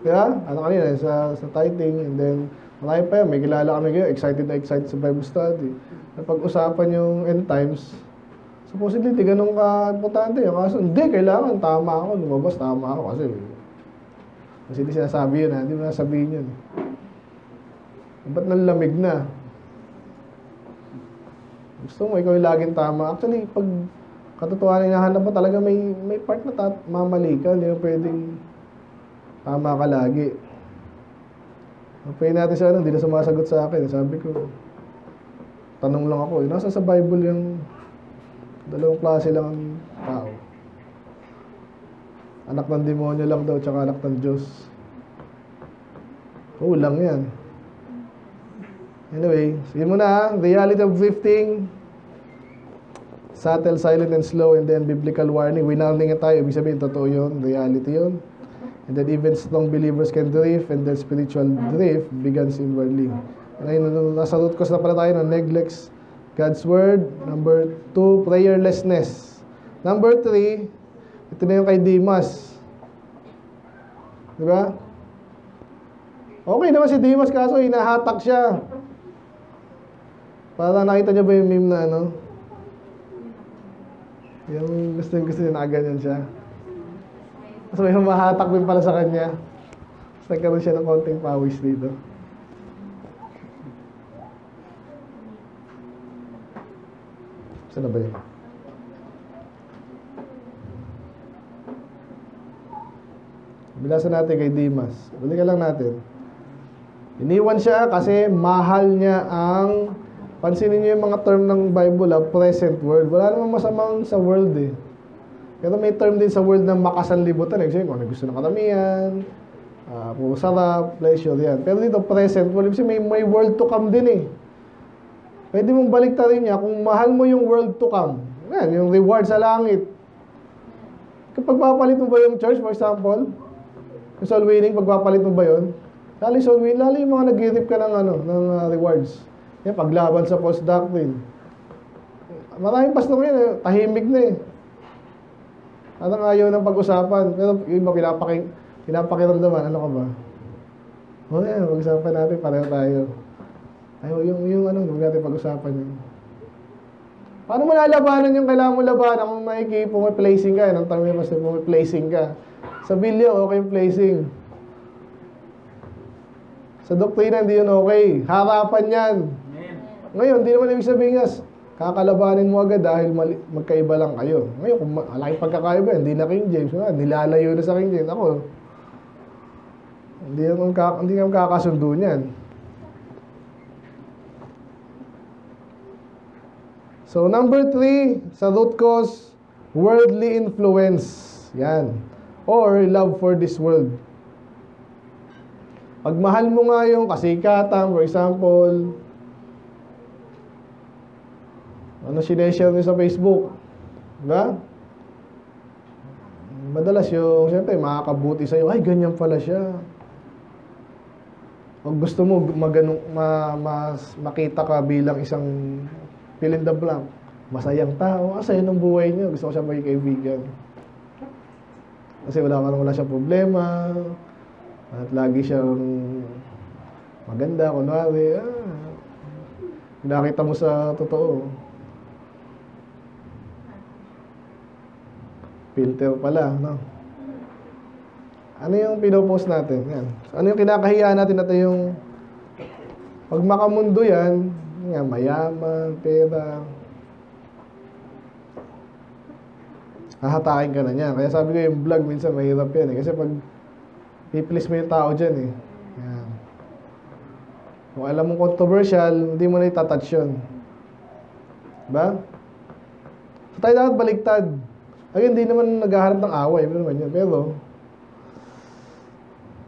Diba? Ano kanina, sa tithing, and then, marami pa yan, may kilala kami kayo, excited na excited sa Bible study. Napag-usapan yung end times, supposedly, di ganun ka-importante. Kaso, hindi, kailangan, tama ako, lumabas, tama ako, kasi di sinasabi yun, hindi mo nasabihin yun. Ba't nanlamig na? Gusto mo, ikaw yung laging tama. Actually, pag katotohanan hinahanap mo, talaga may part na mamali ka. Hindi mo pwedeng tama ka lagi. Pwede natin sa hindi na sumasagot sa akin. Sabi ko, tanong lang ako. Nasa sa Bible yung dalawang klase lang ang tao. Anak ng demonyo lang daw, tsaka anak ng Diyos. Kulang yan. Anyway, sige muna, reality of drifting, subtle, silent, and slow, and then biblical warning. Winarning tayo, ibig sabihin, totoo yun, reality yun. And then even strong believers can drift, and then spiritual drift begins inwardly. Ngayon, nasa root cause na pala tayo ng neglects God's Word. Number 2, prayerlessness. Number 3, ito na yung kay Demas. Diba? Okay naman si Demas, kaso hinahatak siya. Para nakita niyo ba yung meme na ano? Yung gusto niya nakaganyan siya. Tapos may humahatak din pala sa kanya. Tapos nagkaroon siya ng konting pawis dito. Saan na ba yun? Bilasan natin kay Demas. Balikan lang natin. Iniwan siya kasi mahal niya ang... Pansinin niyo yung mga term ng Bible, present world. Wala namang masamang sa world eh. Pero may term din sa world na makasanlibutan. Kasi kung ano gusto ng karamihan, puro sarap, pleasure, yan. Pero dito, present world. Kasi may world to come din eh. Pwede mong baliktarin niya kung mahal mo yung world to come. Yan, yung reward sa langit. Kapag papalit mo ba yung church, for example, yung soul winning, pagpapalit mo ba yun? Lalo yung soul winning, lalo yung mga nag-give ka ng rewards. Yan, paglaban sa false doctrine. Maraming pastor ngayon, tahimik na eh. Anong ayaw ng pag-usapan? Pero yung iba pinapakiramdaman, ano ka ba? Yan, pag-usapan natin, pareho tayo. Ayaw, yung huwag natin pag-usapan yun. Paano mo lalabanan yung kailangan mo labanan kung pumiplacing ka? Anong tawag niya, pumiplacing ka? Sa bilyo, okay yung placing. Sa doktrina, hindi yun okay. Harapan yan. Ngayon, hindi naman ibig sabihin nga, kakalabanin mo agad dahil magkaiba lang kayo. Ngayon, kung malaking pagkakaiba, hindi na King James. Nilalayo na sa King James. Ako, hindi naman kakasundo niyan. So, number 3, sa root cause, worldly influence. Yan. Or love for this world. Pag mahal mo nga yung kasikatan, for example, ano sineshare nyo sa Facebook? Diba? Madalas yung, siyempre, makakabuti sa'yo, ay, ganyan pala siya. Pag gusto mo makita ka bilang isang fill in the blank, masayang tao, saya ng buhay niyo, gusto ko siya maging kaibigan. Kasi wala siyang problema, at lagi siyang maganda, kunwari, nakita mo sa totoo. Filter pala, no? Ano yung pinopost natin? Yan. Ano yung kinakahiya natin natin yung pag makamundo yan, mayaman, pera, hahatakin ka na niya. Kaya sabi ko yung vlog minsan mahirap yan eh. Kasi pag i-please mo yung tao dyan eh. Yan. Kung alam mo controversial, hindi mo na itatouch yun. Diba? So tayo dapat baliktad. Ay, hindi naman naghahanap ng away. Pero,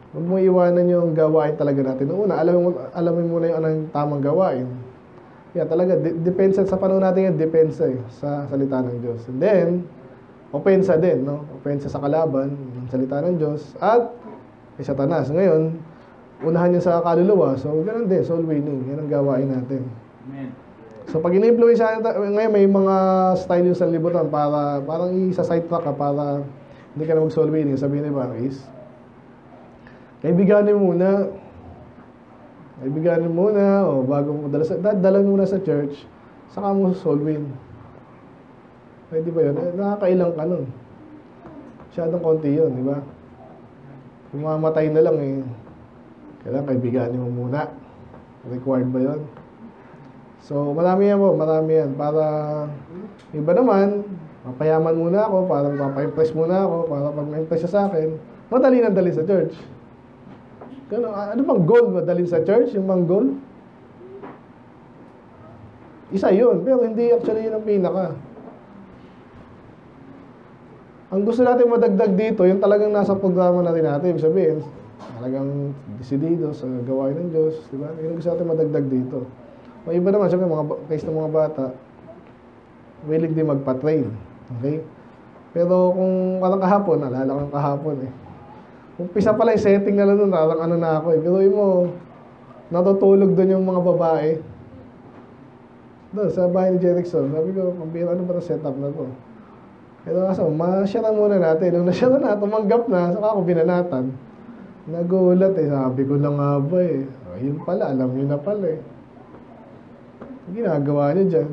huwag mo iwanan yung gawain talaga natin. Una, alamin mo na yung anong tamang gawain. Yeah, talaga, depensa sa panahon natin yung depensa sa salita ng Diyos. And then, opensa din, no? Opensa sa kalaban, ng salita ng Diyos, at kay Satanas. Ngayon, unahan niya sa kaluluwa. So, ganun din, soul winning. Yan ang gawain natin. Amen. So, pag in-influence ngayon, may mga style yung sanlibutan para, parang isa-side track ka para hindi ka na mag-soul winning. Sabihin ni Baris, kaibiganin muna. Kaibiganin muna, o bago mo dala muna sa church, saka mo soul win. Pwede ba yun? Nakakailang ka nun. Masyadong konti yun, di ba? Kung mamatay na lang eh, kailangan kaibiganin mo muna. Required ba yun? So, marami yan po, marami yan. Para, iba naman, mapayaman muna ako, parang mapa-impress muna ako, para pag ma-impress siya sa akin, madali nang dali sa church. Ano bang goal madalhin sa church? Yung bang goal? Isa yun, pero hindi actually yun ang pinaka. Ang gusto natin madagdag dito, yung talagang nasa programa natin, ibig sabihin, talagang desidido sa gawain ng Diyos, di ba? Yung gusto natin madagdag dito. May iba naman, siyempre, case ng mga bata, willing din magpa-train. Okay? Pero kung walang kahapon, naalala ko yung kahapon eh. Umpisa pala yung setting na lang doon, parang ano na ako eh. Pero mo, natutulog doon yung mga babae. Doon, sa bahay ni Jerickson. Sabi ko, ano ba na setup na to? Pero kaso, masya na muna natin. Nung nasya na, tumanggap na, saka ako binanatan. Nagulat eh, sabi ko na nga ba eh. Yun pala, alam nyo na pala eh. Ginagawa niyo dyan.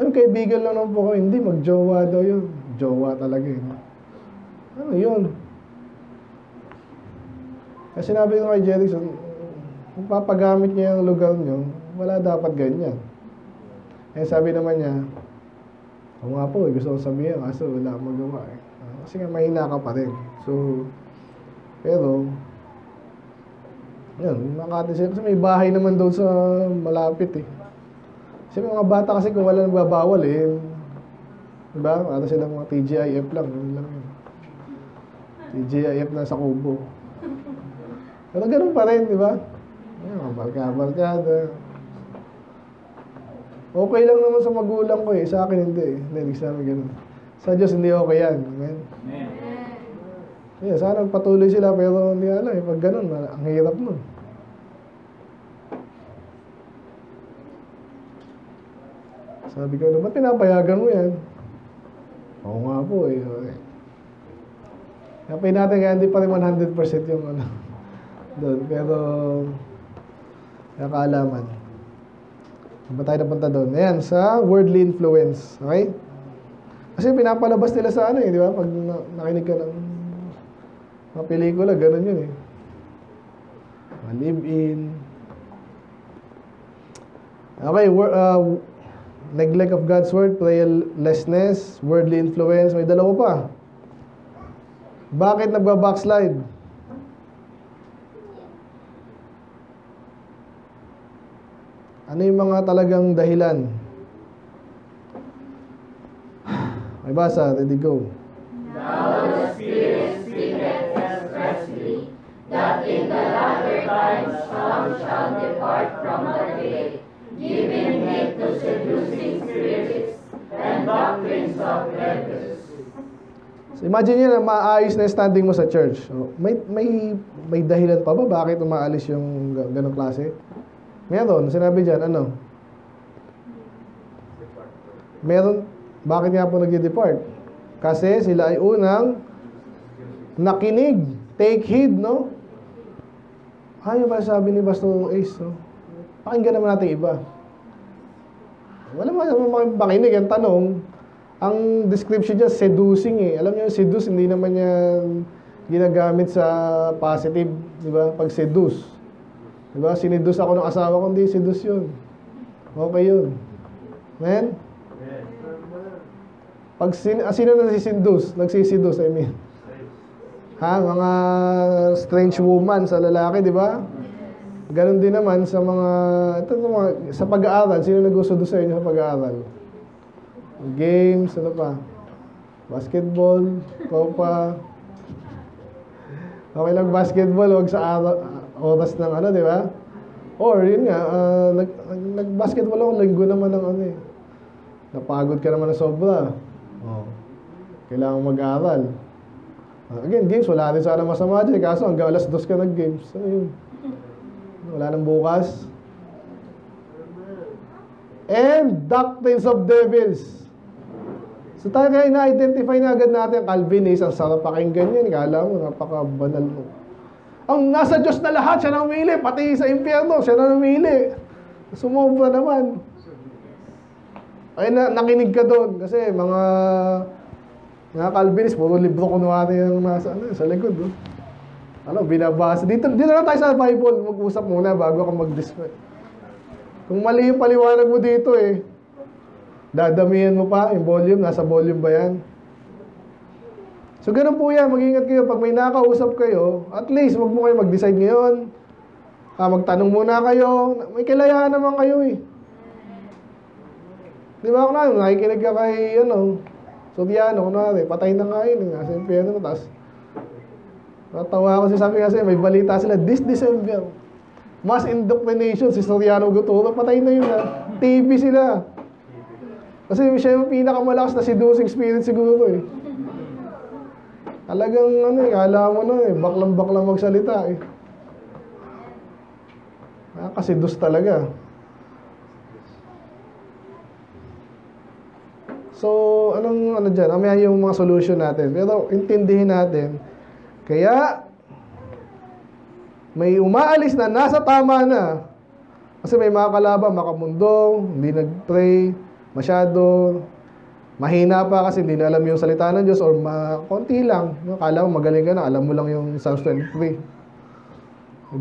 Ano, kaibigan lang naman po ko, hindi, mag-jowa daw yun. Jowa talaga eh. Ano yun? Kasi sinabi ko kay Jerickson, kung papagamit niya yung lugar niyo, wala dapat ganyan. Eh sabi naman niya, oo nga po, gusto ko sabihin, kaso wala akong magawa eh. Kasi nga mahina ka pa rin. So, pero, yun, Makati siya. Kasi may bahay naman doon sa malapit eh. Kasi mga bata kasi kung wala nagbabawal eh, diba? Para sila mga TGIF lang, yun lang yun. TGIF na sa Kubo. Pero ganun pa rin, di ba? Mga barkada. Okay lang naman sa magulang ko eh. Sa akin hindi eh. Hindi sa amin ganun. Sa Diyos hindi okay yan. Amen? Amen. Yeah, sana patuloy sila pero hindi alam eh. Pag ganun, ang hirap nun. Sabi ko, ba't pinapayagan mo yan? Oo nga po eh. Okay. Kapay natin kaya hindi pa rin 100% yung ano doon. Pero nakakaalaman. Ba tayo napunta doon? Ayan, sa worldly influence. Okay? Kasi pinapalabas nila sa ano eh, di ba? Pag nakinig ka ng mga pelikula, ganun yun eh. Live-in. Okay, neglect of God's word, prayerlessness, worldly influence. May dalawa pa. Bakit nagba-backslide? Ano yung mga talagang dahilan? May basa, ready, go. Now the Spirit speaketh expressly, that in the latter times some shall depart from the faith, giving heed to seducing spirits and doctrines of devils. So imagine nyo na maayos na yung standing mo sa church. So, may dahilan pa ba bakit umaalis yung ganong klase? Meron. Sinabi dyan, ano? Meron. Bakit nga po nag-depart? Kasi sila ay unang nakinig. Take heed, no? Ano ba sabi ni Pastor Ace, no? Pakinggan naman natin iba. Wala naman makinig. Ang tanong, ang description dyan, seducing eh. Alam niyo, seduce, hindi naman yan ginagamit sa positive. Di ba? Pag seduce. Di ba? Sinedus ako ng asawa ko, hindi seduce yun. Okay yun. Amen? Pag sino nagsisidus, I mean. Ha? Mga strange woman sa lalaki, di ba? Ganon din naman sa mga, sa pag-aaral. Sino nagsuseduce sa inyo sa pag-aaral? Games, ano pa? Basketball, copa. Okay lang basketball, huwag sa oras ng ano, di ba? Or, yun nga, nag-basketball ako, linggo naman ng ano eh. Napagod ka naman na sobra. Oh. Kailangan mag-aral. Again, games, wala rin sana masama dyan. Kaso hanggang alas 2 ka nag-games. Ano yun? Wala nang bukas. And doctrines of devils. So tayo kaya na-identify na agad natin, Calvinist, ang sarap pakinggan yun. Kala mo, napaka-banal mo. Ang nasa Diyos na lahat, siya na umili. Pati sa impyerno, siya na umili. Sumobra naman. Ay, nakinig ka doon. Kasi mga Calvinist, puro libro kunwari yung nasa sa likod. Oh. Ano, binabasa. Dito na tayo sa Bible. Mag-usap muna bago ka mag-display. Kung mali yung paliwanag mo dito dadamihan mo pa yung volume. Nasa volume ba yan? So, ganun po yan. Mag-ingat kayo. Pag may nakausap kayo, at least, wag mo kayo mag-decide ngayon. Magtanong muna kayo. May kailangan naman kayo Di ba ako nakikinig ka kay, Soriano, kunwari, patay na nga yun. Nasa impyerno, tapos natawa ako sabi kasi may balita sila, this December, mass indoctrination, si Soriano Guturo, patay na yun TV sila. Kasi siya yung pinakamalakas na seducing spirit siguro Talagang kala mo baklang-baklang magsalita Nakasidus talaga. So, anong dyan? Amaya yung mga solution natin. Pero, intindihin natin. Kaya, may umaalis na nasa tama na. Kasi may mga kalaban, makamundo, hindi nag-pray, masyado, mahina pa kasi hindi na alam yung salita ng Diyos or konti lang. Kala mo magaling ka na, alam mo lang yung Psalms 23.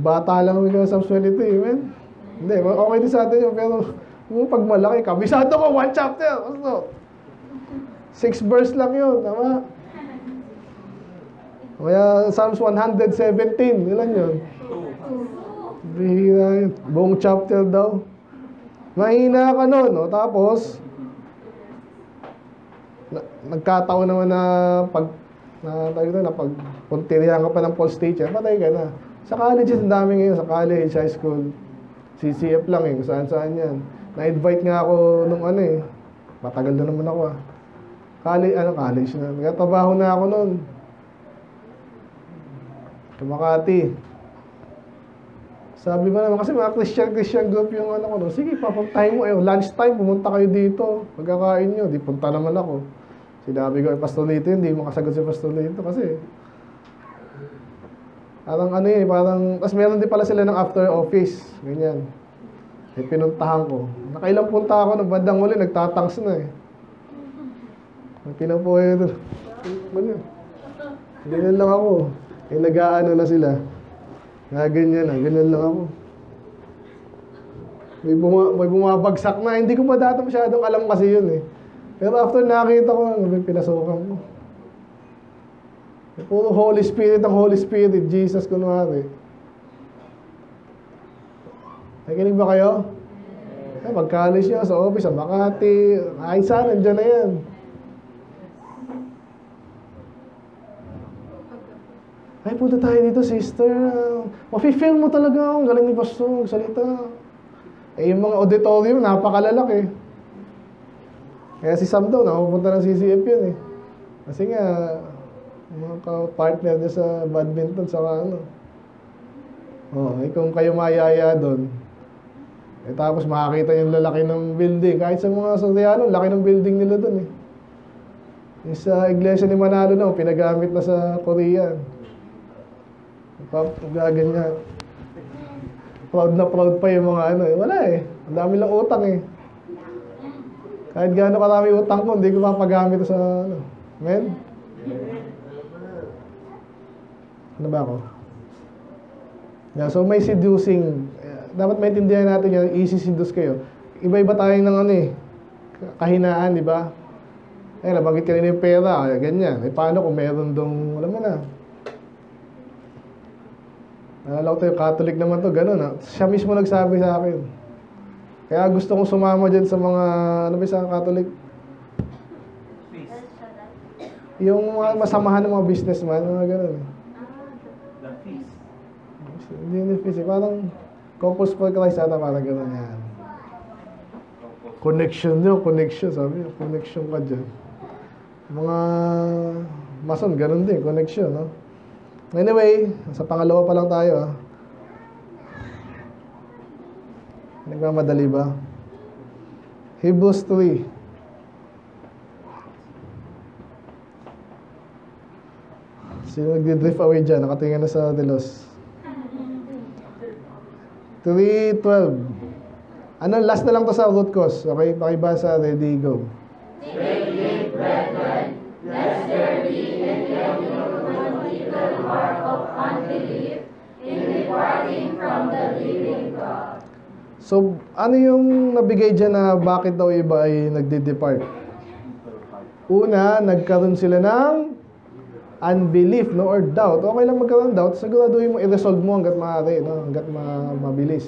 Bata lang yung Psalms 23, man. Hindi, okay din sa atin yun, pero pag malaki, kabisado ko, 1 chapter. 6 verse lang yun, tama? Kaya Psalms 117, ilan yun? Bihira yun. Buong chapter daw. Mahina ka nun, Tapos, nagkataon naman na pag punterihan ka pa ng Paul's teacher, patay ka na. Sa colleges, ang dami ngayon. Sa college, high school, CCF lang kung saan-saan yan. Na-invite nga ako nung matagal na naman ako college na. Nagtatrabaho na ako noon. Sa Makati. Sabi mo naman, kasi mga Christian group yung ko noon. Sige, papuntahin mo. Lunch time, pumunta kayo dito. Pagkakain nyo, di punta naman ako. Sinabi ko, Pastor Lito, hindi mo kasagot si Pastor Lito kasi parang parang, tapos meron din pala sila ng after office. Ganyan. Pinuntahan ko. Nakailang punta ako ng bandang huli, nagtatangs na Pinapuhay ito. Ganyan lang ako. Nag-aano na sila. Ganyan lang ako. May bumabagsak na. Hindi ko pa dati masyadong alam kasi yun Pero after nakita ko, pinasukan ko. Puro Holy Spirit ang Holy Spirit. Jesus kunwari. Nakikinig ba kayo? Pag-college nyo, sa office, sa Makati, Aysa, nandiyan na yan. Ay, punta tayo dito, sister. Mafe-feel mo talaga ang galing ni Pastor, salita. Yung mga auditorium, napakalalaki. Kaya si Sam daw, nakapunta ng CCF yun Kasi nga, mga ka-partner niya sa badminton, saka kung kayo mayaya doon, tapos makakita yung lalaki ng building. Kahit sa mga Soriano, laki ng building nila doon Yung sa iglesia ni Manalo pinagamit na sa Korea. Gaganyan. Proud na proud pa yung mga Wala Ang dami lang utang Kahit gaano karami utang ko, hindi ko mapagamit sa Amen? Ano ba ako? Yeah, so may seducing. Dapat maintindihan natin yan, easy seduce kayo. Iba-iba tayo ng kahinaan, di ba? Nabanggit kanina yung pera, ganyan. Paano kung meron dong, alam mo na. Nalala ko tayo, Catholic naman to, gano'n Siya mismo nagsabi sa akin. Kaya gusto kong sumama dyan sa mga, sa Catholic? Yung mga masamahan ng mga businessman, mga gano'n The feast. Hindi yung feast parang Couples for Christ ata, parang gano'n yan. Connection, sabi niya, connection ka dyan. Mga mason, ganun din, connection, no? Anyway, sa pangalawa pa lang tayo, ah. Nagmamadali ba? Hebrews 3. Sino nagdi-drift away dyan? Nakatingin na sa Delos. 3:12. Ano, last na lang to sa root cause. Okay, pakibasa, ready, go. Take it, brethren, lest there be in any evil heart of unbelief in departing from the living God. So, ano yung nabigay dyan na bakit daw iba ay nagdi-depart? Una, nagkaroon sila ng unbelief, no, or doubt. Okay lang magkaroon ng doubt, siguraduhin mo i-resolve mo hanggat maaari, no, hanggat mabilis.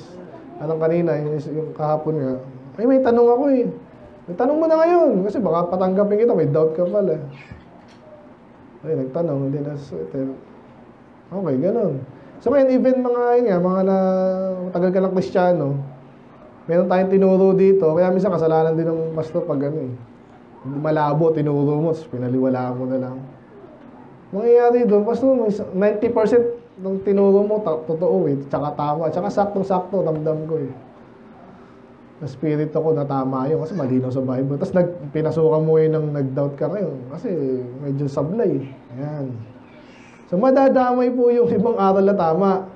Anong kanina, yung kahapon nga, ay may tanong ako eh. May tanong mo na ngayon, kasi baka patanggapin kita, may doubt ka pala. Ay, nagtanong, hindi na, okay, ganun. So ngayon, even mga matagal ka ng Kristiyano, meron tayong tinuro dito, kaya minsan kasalanan din ng pastor pag ano eh. Malabo, tinuro mo, pinaliwalaan mo na lang. Mangyayari doon, pastor, 90% ng tinuro mo, totoo eh, tsaka tama, tsaka saktong-sakto, damdam ko eh. Na spirit ako na tama yun, kasi malinaw sa Bible. Tapos pinasukan mo yun ng nag-doubt ka ngayon, kasi medyo sablay. Ayan. So madadamay po yung ibang aral na tama.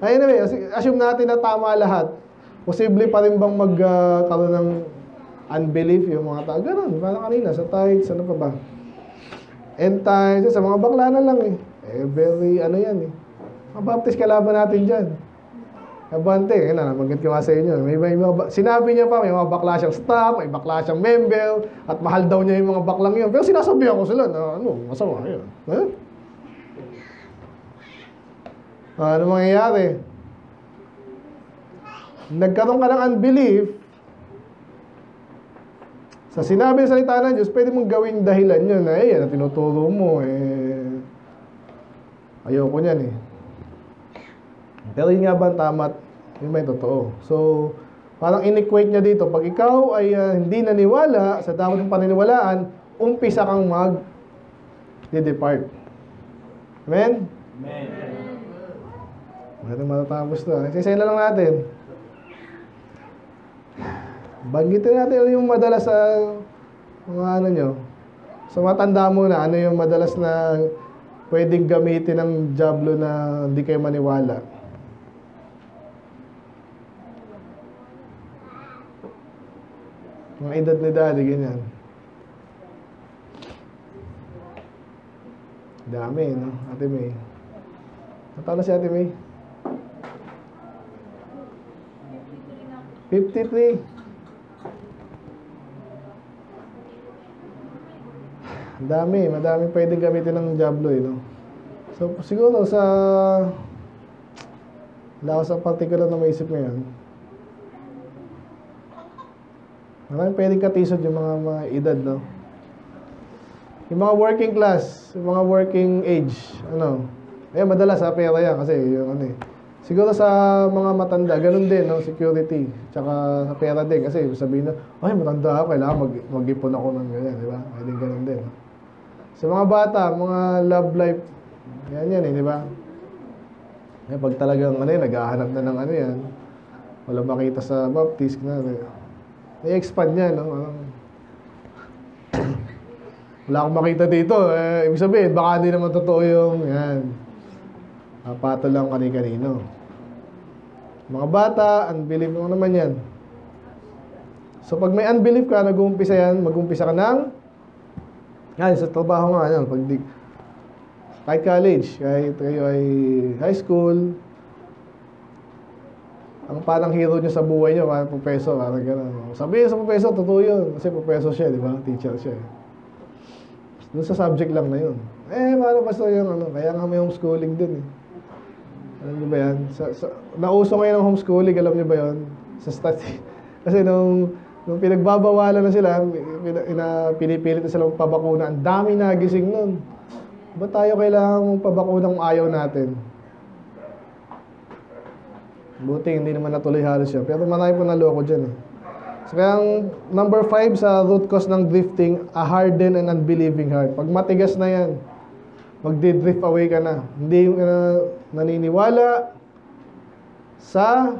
Anyway, assume natin na tama lahat. Posible pa rin bang magkaroon ng unbelief yung mga tao? Ganun, parang kanina, sa tithes, ano pa ba? End times, sa mga bakla na lang eh. Very, ano yan eh. Mga baptist kalaban natin dyan. Abante, yun na, nabanggit ko nga sa inyo. Sinabi niya pa, may mga bakla siyang staff, may bakla siyang member, at mahal daw niya yung mga baklang yun. Pero sinasabihan ko sila na, masama yun. Huh? Ano mangyayari? Nagkaroon ka ng unbelief, sa sinabi ng salita ng Diyos, pwede mong gawing dahilan yun na, yan, tinuturo mo, ayoko niyan eh. Pero yun nga ba ang tama? Yun ba yung totoo? So, parang in-equate niya dito, pag ikaw ay hindi naniwala sa dapat mong paniniwalaan, umpisa kang mag-depart. Amen? Amen. Natin matatapos to. Isa-isa na lang natin. Banggitin natin yung madalas sa mga ano nyo. So matanda mo na, ano yung madalas na pwedeng gamitin ng diablo na hindi kayo maniwala. Mga edad ni daddy, ganyan. Dami, no? Ate May. Natalo si Ate May? 53. Madami pwedeng gamitin ng diablo eh, no? So, siguro sa wala ko sa particular na maisip ngayon. Maraming pwedeng katisod yung mga edad, no? Yung mga working class, yung mga working age, ano? Madalas sa pera yan kasi yung ano eh. Siguro sa mga matanda, ganun din, no? Security, tsaka sa pera din. Kasi sabihin na, ay, matanda ako, kailangan mag-ipon ako ng ganyan, di ba? Pwedeng ganun din, no? Sa mga bata, mga love life, yan eh, di ba? Pag talagang naghahanap na ng ano yan, wala makita sa baptist, i-expand yan, no? Wala akong makita dito, ibig sabihin, baka hindi naman totoo yung, yan. Pato lang kani-kanino. Mga bata, unbelief mo naman yan. So pag may unbelief ka, mag-uumpisa ka ng sa trabaho nga, kahit college, kahit kayo ay high school, ang parang hero nyo sa buhay nyo, parang professor, parang gano'n. Sabihin sa professor, totoo yun, kasi professor siya, di ba? Teacher siya. Doon sa subject lang na yun. Paano ba so yung kaya nga may homeschooling din eh. Alam nyo ba yan? Nauso ngayon ang homeschooling, alam nyo ba yun? Sa study. Kasi nung pinagbabawalan na sila, pinipilit na sila magpabakuna, ang dami nagising nun. Ba't tayo kailangan magpabakuna kung ayaw natin? Buti, hindi naman natuloy halos siya. Pero marami po naloko dyan eh. So, kaya ang number 5 sa root cause ng drifting, a hardened and unbelieving heart. Pag matigas na yan, magdi-drift away ka na. Hindi ka na naniniwala sa,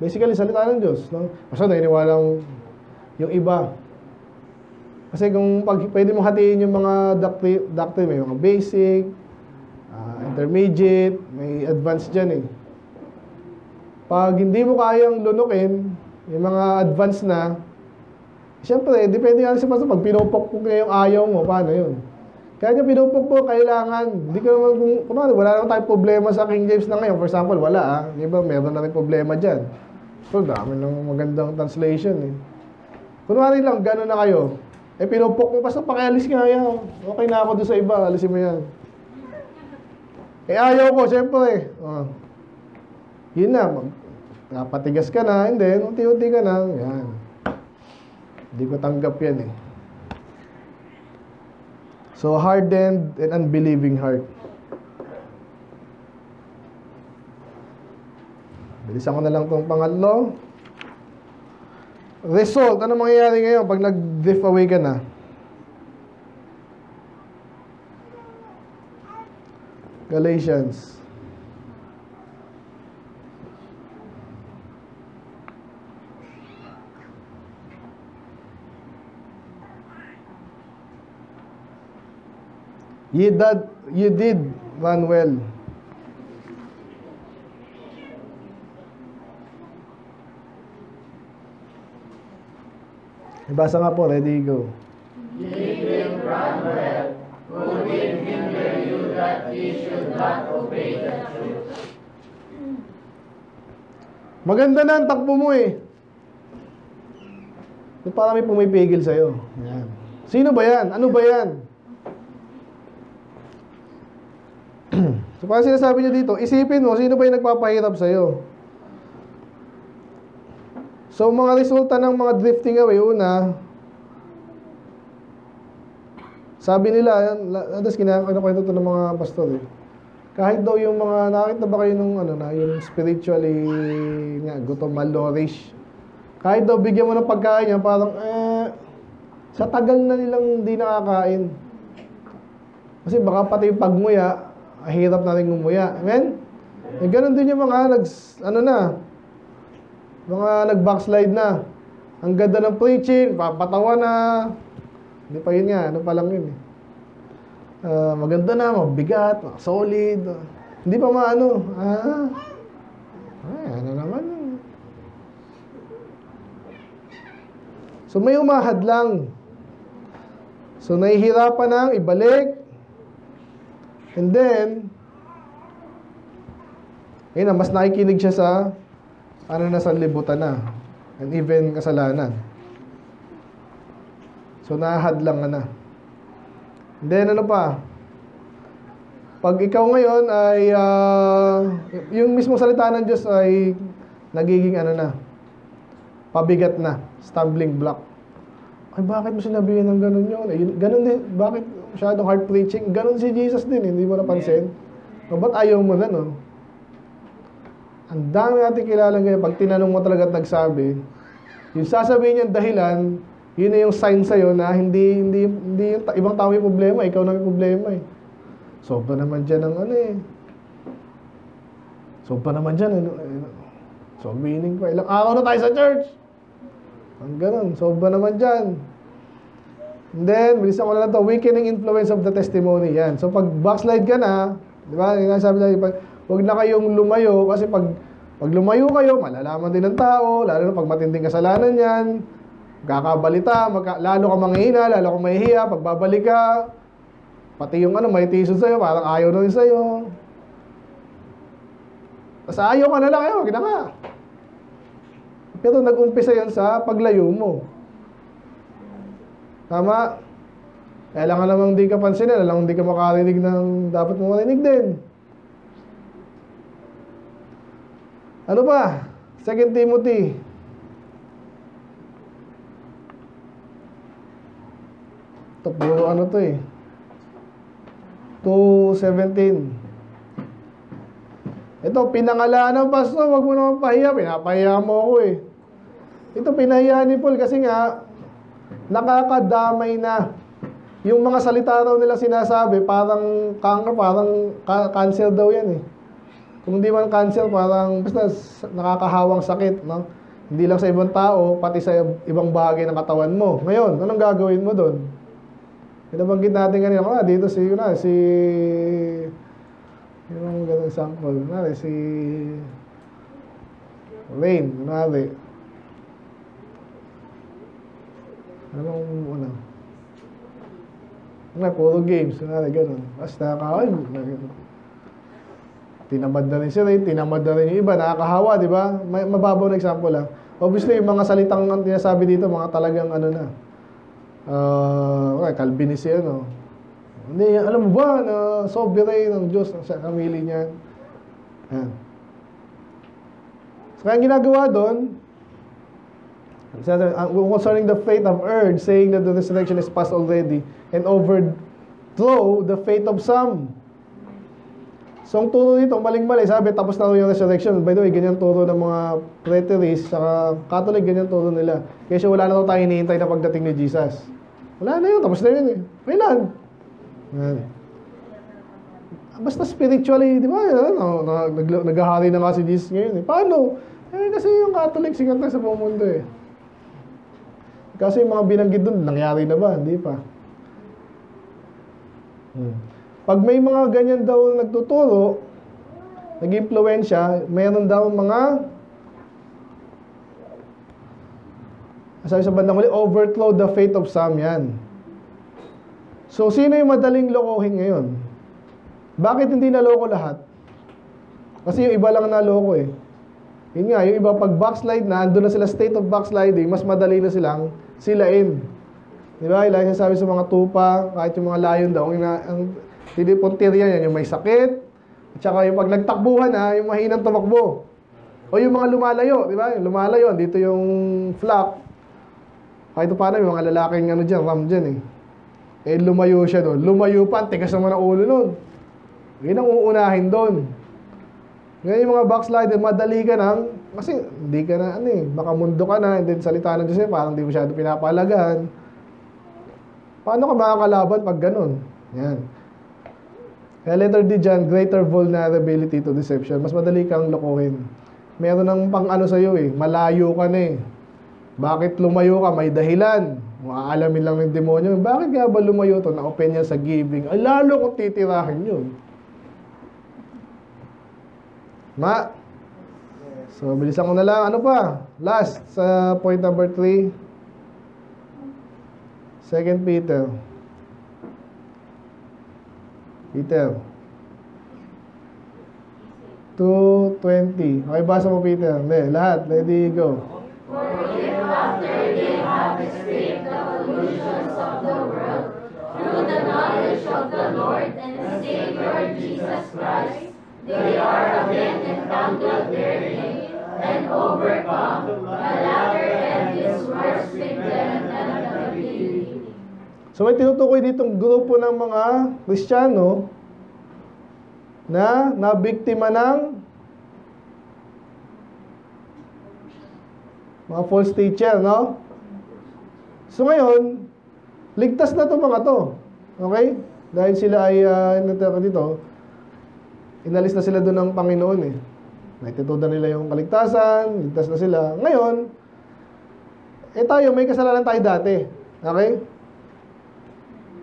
basically, salita ng Diyos. No? Basta naniniwala yung iba. Kasi kung pwede mong hatiin yung mga doctrine, may mga basic, intermediate, may advanced dyan eh. Pag hindi mo kayang lunukin, yung mga advanced na, siyempre, depende nga sa pastor. Pag pinupukpuk niya yung ayaw mo, paano yun? Kaya niya pinupukpuk, kailangan. Hindi ko naman, kung wala naman tayong problema sa King James na ngayon. For example, wala Diba, meron na rin problema dyan. So, dami ng magandang translation eh. Kunwari lang, gano'n na kayo. Pinupuk mo, basta pakialis nga yan. Okay na ako doon sa iba, alisin mo yan. Ayaw ko, siyempre. Yun na, napatigas ka na, and then, unti-unti ka na. Yan. Hindi ko tanggap yan eh. So, hardened and unbelieving heart. Bilisan ko na lang itong pangatlo. Result. Ano mangyayari ngayon pag nag-drift away ka na? Galatians. You did run well. Ibasa nga po, ready, go. Ye will run well, who did hinder you that ye should not obey the truth. Maganda na ang takbo mo eh. Parang may pumipigil sa'yo. Yan. Sino ba yan? Ano ba yan? So parang sinasabi niya dito, isipin mo, sino ba yung nagpapahirap sa'yo? So, mga resulta ng mga drifting away, una, sabi nila, tapos kinakwento ito ng mga pastor eh. Kahit daw yung mga, nakakita ba kayo nung yung spiritually gutom, malnourished. Kahit daw bigyan mo ng pagkain niya, parang, sa tagal na nilang hindi nakakain. Kasi baka pati yung pagmuya, hirap na rin ngumuya. Amen? Ganon din yung mga mga nag-backslide na. Ang ganda ng preaching, papatawa na. Hindi pa yun nga, pa lang yun eh. Maganda na, mabigat, solid. Hindi pa ano naman. So may umahad lang. So nahihirapan nang ibalik. And then, mas nakikinig siya sa na sanlibutan na. And even kasalanan. So, nahadlang na. And then, ano pa? Pag ikaw ngayon ay, yung mismo salita ng Diyos ay nagiging pabigat na. Stumbling block. Ay, bakit mo sinabihin ng ganun yun? Ganun din, bakit masyadong hard preaching? Ganun si Jesus din, hindi mo napansin? Ba't ayaw mo na, no? Ang dami natin kilalang ganyan. Pag tinanong mo talaga at nagsabi, yung sasabihin niyang dahilan, yun na yung sign sa'yo na hindi yung ibang tao may problema, ikaw na may problema eh. Sobra naman dyan ang Sobra naman dyan. So, meaning pa, ilang araw na tayo sa church. Ang ganun, sobra naman dyan. And then, bilisan ko na lang ito, weakening influence of the testimony. Yan. So, pag backslide ka na, di ba, yung sabi natin, huwag na kayong lumayo, kasi pag lumayo kayo, malalaman din ng tao, lalo na pag matinding kasalanan yan, kakabalita, lalo ka manghihina, lalo ka mahihiya, pagbabalik ka, pati yung may tisod sa'yo, parang ayaw na rin sa'yo. Tapos ayaw ka na lang, wag na ka. Pero nag-umpisa yan sa paglayo mo. Tama? Kailangan namang di ka pansinin, kailangan di ka makarinig ng dapat mo marinig din. Ano ba? 2 Timothy. Ito puro 2:17. Ito, pinangalaan ng pastor, wag mo naman pahiya. Pinapahiya mo ako eh. Ito pinahiyaan ni Paul kasi nga, nakakadamay na. Yung mga salita raw nila sinasabi, parang cancer daw yan eh. Kung hindi man cancer, parang basta nakakahawang sakit, no? Hindi lang sa ibang tao, pati sa ibang bahagi ng katawan mo. Ngayon, anong gagawin mo doon? Pinabanggit natin kanina, dito yung ganang example, si Rain, puro games, gano'n. Basta tinamad na rin sila, tinamad na rin yung iba, nakakahawa, di ba? Mababaw na example lang. Obviously, yung mga salitang tinasabi dito, mga talagang Calvinist yan, Hindi, alam mo ba na sovereign ng Diyos sa kamili niya? Yan. So, kaya ginagawa doon, concerning the faith of earth, saying that the resurrection is past already, and overthrow the faith of some. So, ang turo dito, maling-mali. Sabi, tapos na yung resurrection. By the way, ganyan turo ng mga preterists, saka Catholic, ganyan turo nila. Kasi wala na tayo hinihintay na pagdating ni Jesus. Wala na yun, tapos na yun eh. Kailan? Yan. Basta spiritually, di ba? Naghahari na nga si Jesus ngayon eh. Paano? Kasi yung Catholic, sikat na sa buong mundo eh. Kasi yung mga binanggit doon, nangyari na ba? Hindi pa. Pag may mga ganyan daw nagtuturo, nag-impluensya, mayroon daw mga, sabi sa bandang huli, overthrow the faith of some, yan. So, sino yung madaling lokohin ngayon? Bakit hindi naloko lahat? Kasi yung iba lang naloko eh. Yun nga, yung iba pag backslide na, andun na sila state of backsliding, mas madali na silang silain. Di ba? Ilahin sabi sa mga tupa, kahit yung mga layon daw, ang tinipuntirya yan, yung may sakit, at saka yung pag nagtakbuhan yung mahinang tumakbo. O yung mga lumalayo, di ba? Yung lumalayo, dito yung flock. Kahit paano, yung mga lalaking ram dyan eh. Eh, lumayo siya doon. Lumayo pa, tigas naman ang ulo nun. Yun ang uunahin doon. Ngayon yung mga backslider, madali ka nang, kasi hindi ka na, baka mundo ka na, and then salita ng Diyos parang di masyado pinapalagahan. Paano ka makakalaban pag ganun? Yan. Kaya letter D dyan, greater vulnerability to deception. Mas madali kang lokohin. Meron ng pang-ano sa'yo eh, malayo ka na eh. Bakit lumayo ka? May dahilan. Maalamin lang ng demonyo. Bakit nga ba lumayo to? Na-open niya sa giving. Ay, lalo kung titirahin yun. So, bilisan ko na lang. Ano pa? Last, sa point number 3. 2 Peter. Peter. 2:20. Okay, basa mo, Peter. Hindi, lahat. Ready, go. For if after they have escaped the pollutions of the world, through the knowledge of the Lord and Savior Jesus Christ, they are again entangled therein, and overcome, the latter end is worse with them than the beginning. So may tinutukoy ditong grupo ng mga Kristiyano na nabiktima ng mga false teacher, no? So ngayon, ligtas na itong mga to. Okay? Dahil sila ay, dito, inalis na sila doon ng Panginoon eh. Naititudan nila yung kaligtasan, ligtas na sila. Ngayon, tayo, may kasalanan tayo dati. Okay?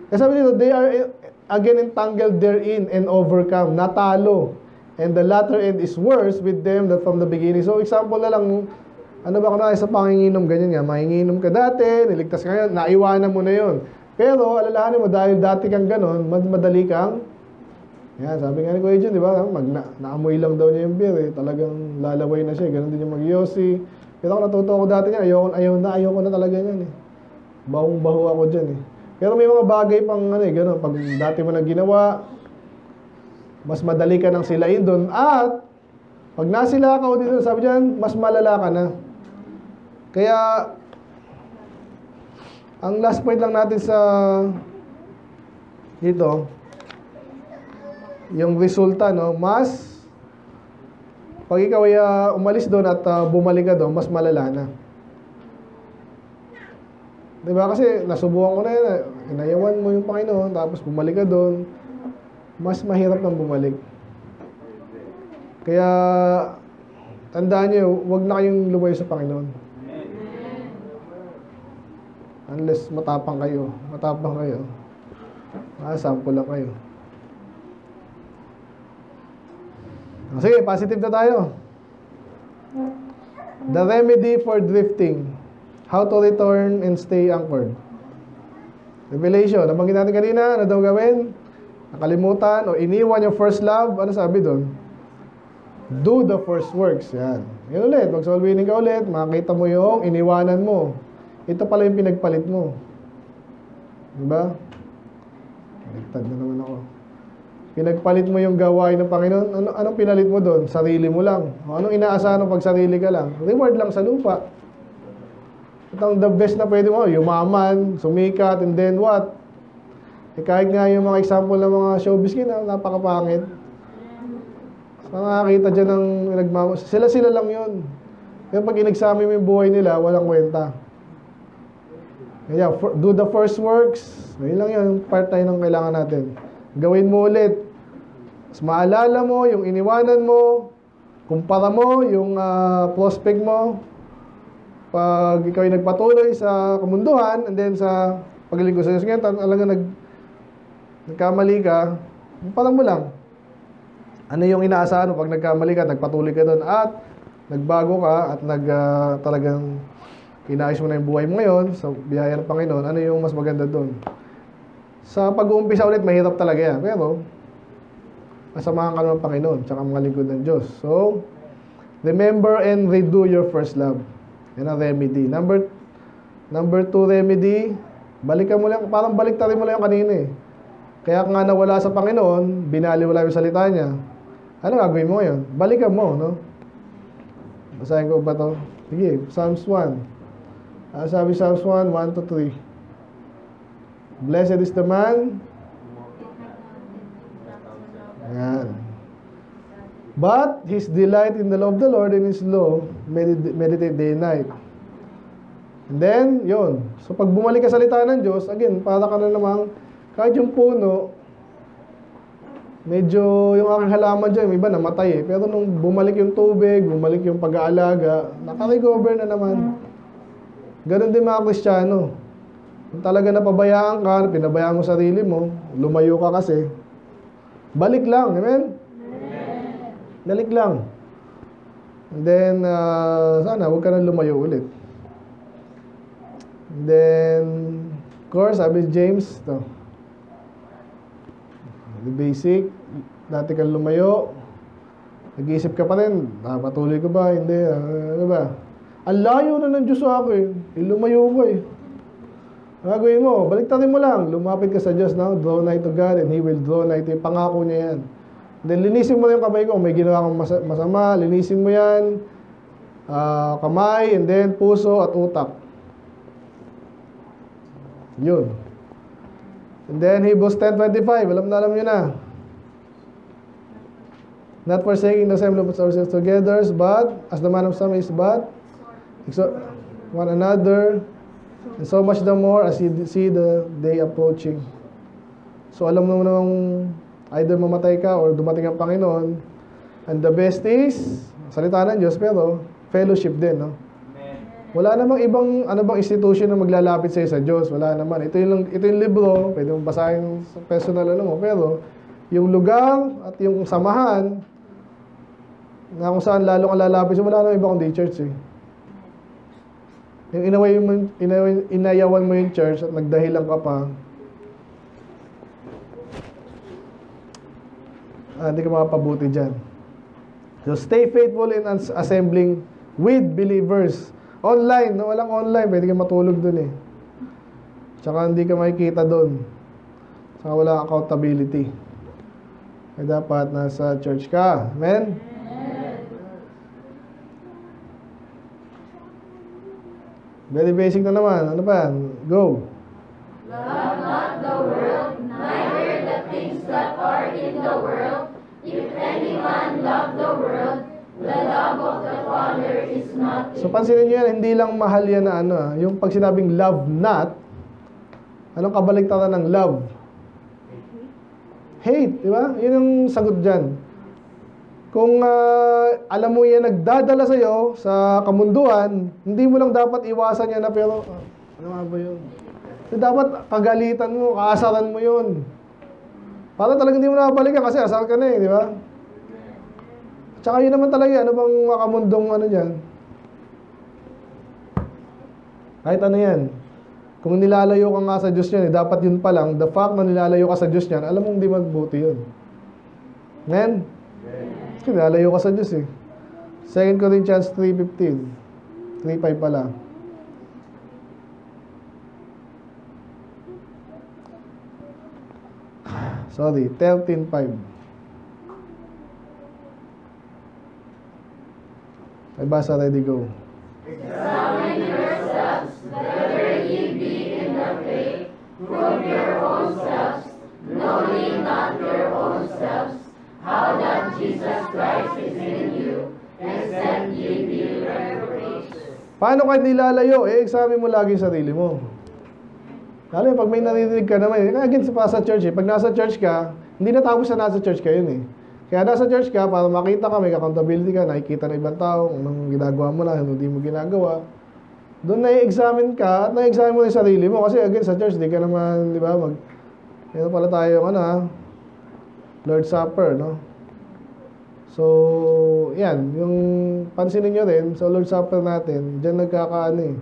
Kasi sabi dito, they are again entangled therein and overcome. Natalo. And the latter end is worse with them than from the beginning. So, example na lang, ano ba kung sa panginginom, ganyan nga, manginginom ka dati, niligtas ka ngayon, naiwanan mo na yun. Pero, alalahanin mo, dahil dati kang ganon, madali kang, yan, sabi nga ni Kuya Jun, di ba, naamoy lang daw niya yung beer, eh. Talagang lalaway na siya, ganon din yung mag-yosi. Pero kung natuto ako dati niya, ayoko na talaga yan, eh. Bahong-baho ako dyan, eh. Pero may mga bagay pang, ganon, pag dati mo na ginawa, mas madali ka nang silain doon, at, pag nasila ka o dito, sabi dyan, mas malala ka na. Kaya, ang last point lang natin sa dito, yung resulta, no, mas, pag ikaw ay umalis doon at bumalik ka doon, mas malala na. Diba? Kasi nasubukan ko na yan. Inayawan mo yung Panginoon, tapos bumalik ka doon. Mas mahirap nang bumalik. Kaya, tandaan nyo, huwag na kayong lumayo sa Panginoon. Unless matapang kayo. Matapang kayo. Sample lang kayo. Sige, positive na tayo. The remedy for drifting. How to return and stay anchored. Revelation. Nabanggit natin kanina, ano daw gawin? Nakalimutan o iniwan yung first love. Ano sabi doon? Do the first works. Yan. Yan ulit. Mag soul winning ka ulit. Makita mo yung iniwanan mo. Ito pala yung pinagpalit mo. Diba? Baliktad na naman ako. Pinagpalit mo yung gawain ng Panginoon. Anong pinalit mo doon? Sarili mo lang. O anong inaasahan mo pag sarili ka lang? Reward lang sa lupa. At ang the best na pwede mo, yumaman, sumikat, and then what? Eh, kahit nga yung mga example ng mga showbiz napakapangit. So, nakakita dyan ng sila lang yun. Kaya pag inagsami mo yung buhay nila, walang kwenta. Kaya, do the first works. Yun lang yun, part tayo ng kailangan natin. Gawin mo ulit. Mas maalala mo yung iniwanan mo, kumpara mo yung prospect mo, pag ikaw ay nagpatuloy sa kamunduhan, and then sa paglingkod sa Diyos ngayon, talaga nagkamali ka, parang mo lang. Ano yung inaasahan mo pag nagkamali ka, nagpatuloy ka doon, at nagbago ka, at talagang inaayos mo na yung buhay mo ngayon, sa biyaya ng Panginoon, ano yung mas maganda doon? Sa pag-uumpisa ulit, mahirap talaga yan. Pero, masamahan ka ng Panginoon, tsaka mga lingkod ng Diyos. So, remember and redo your first love. Yan ang remedy. Number 2 remedy, balikan mo lang, parang baliktarin mo lang yung kanina eh. Kaya nga nawala sa Panginoon, binaliwala yung salita niya. Ano gagawin mo ngayon? Balikan mo, no? Basahin ko ba to? Sige, Psalms 1. Sabi Psalms 1, 1 to 3. Blessed is the man. Ayan. But his delight in the law of the Lord, and his law, meditate day and night. And then, yun. So, pag bumalik ka sa salita ng Diyos, again, para ka na namang, kahit yung puno, medyo yung aking halaman dyan, yung iba namatay eh. Pero nung bumalik yung tubig, bumalik yung pag-aalaga, naka-recover na naman. Ganon din mga Kristiyano. Kung talaga napabayaan ka, pinabayaan mo sarili mo, lumayo ka kasi, balik lang, amen? Balik lang. And then, sana, huwag ka na lumayo ulit. And then, of course, sabi James, ito. The basic, dati kang lumayo, nag-iisip ka pa rin, patuloy ka ba? Hindi, ano ba? Ang layo na ng Diyos sa akin, lumayo ko eh. Gagawin mo, baliktarin mo lang, lumapit ka sa Diyos now, draw nigh to God, and He will draw nigh to you. Pangako niya yan. Then, linisin mo yung kamay ko. Kung may ginawa kang masama, linisin mo yan. Kamay, and then puso at utak. Yun. And then, Hebrews 10:25. Alam nyo na. Not forsaking the assembly of ourselves together, but, as the man of some is but, exhort one another, and so much the more as you see the day approaching. So, alam mo namang either mamatay ka or dumating ang Panginoon. And the best is, salita ng Diyos, pero fellowship din, no? Wala namang ibang, institution na maglalapit sa'yo sa Diyos. Wala naman. Ito yung libro, pwede mong basahin sa personal, mo, pero yung lugar at yung samahan, na kung saan lalo kang lalapit, so wala namang iba kundi church, eh. Yung inayawan mo yung church at nagdahilan ka pa, hindi ka makapabuti dyan. So, stay faithful in assembling with believers. Online, no? Walang online. Pwede ka matulog dun eh. Tsaka hindi ka makikita dun. Tsaka walang accountability. Kaya dapat nasa church ka. Amen? Very basic na naman. Ano pa? Go. Love not the world, neither the things that are in the world. If anyone love the world, The love of the Father is not So pansinin nyo yan, hindi lang mahal yan na ano, yung pag sinabing love not, anong kabaligtaran ng love? Hate, di ba? Yun yung sagot dyan. Kung alam mo yan nagdadala sa'yo sa kamunduan, hindi mo lang dapat iwasan yan na pero, ano nga ba yun? Dapat kagalitan mo, kaasaran mo yun. Para talagang hindi mo nakabalikan kasi asar ka na eh, di ba? Tsaka yun naman talaga, ano bang makamundong ano dyan? Kahit ano yan. Kung nilalayo ka nga sa Diyos yan, dapat yun pa lang, the fact na nilalayo ka sa Diyos yan, alam mong hindi magbuti yun. Amen? Kasi nilalayo ka sa Diyos eh. 2 Corinthians 3:15. 3:5 pala. Sorry, 13:5. Ay basa, ready, go. Examine yourselves, whether ye be in the faith. Prove your own selves, know ye not your own selves, how that Jesus Christ is in you, except ye be reprobated. Paano ka nilalayo? Examine mo lagi yung sarili mo. Lalo pag may narinig ka naman, again sa church pag nasa church ka, hindi natapos na nasa church ka yun eh. Kaya nasa church ka, para makita ka, may accountability ka, nakikita ng ibang tao, kung anong ginagawa mo lang, hindi mo ginagawa. Doon na-examine ka, at na-examine mo yung sarili mo. Kasi again, sa church, di ka naman, di ba, ito pala tayo, Lord's Supper, no? So, yan, yung pansinin nyo rin, sa Lord's Supper natin, dyan nagkakaano eh.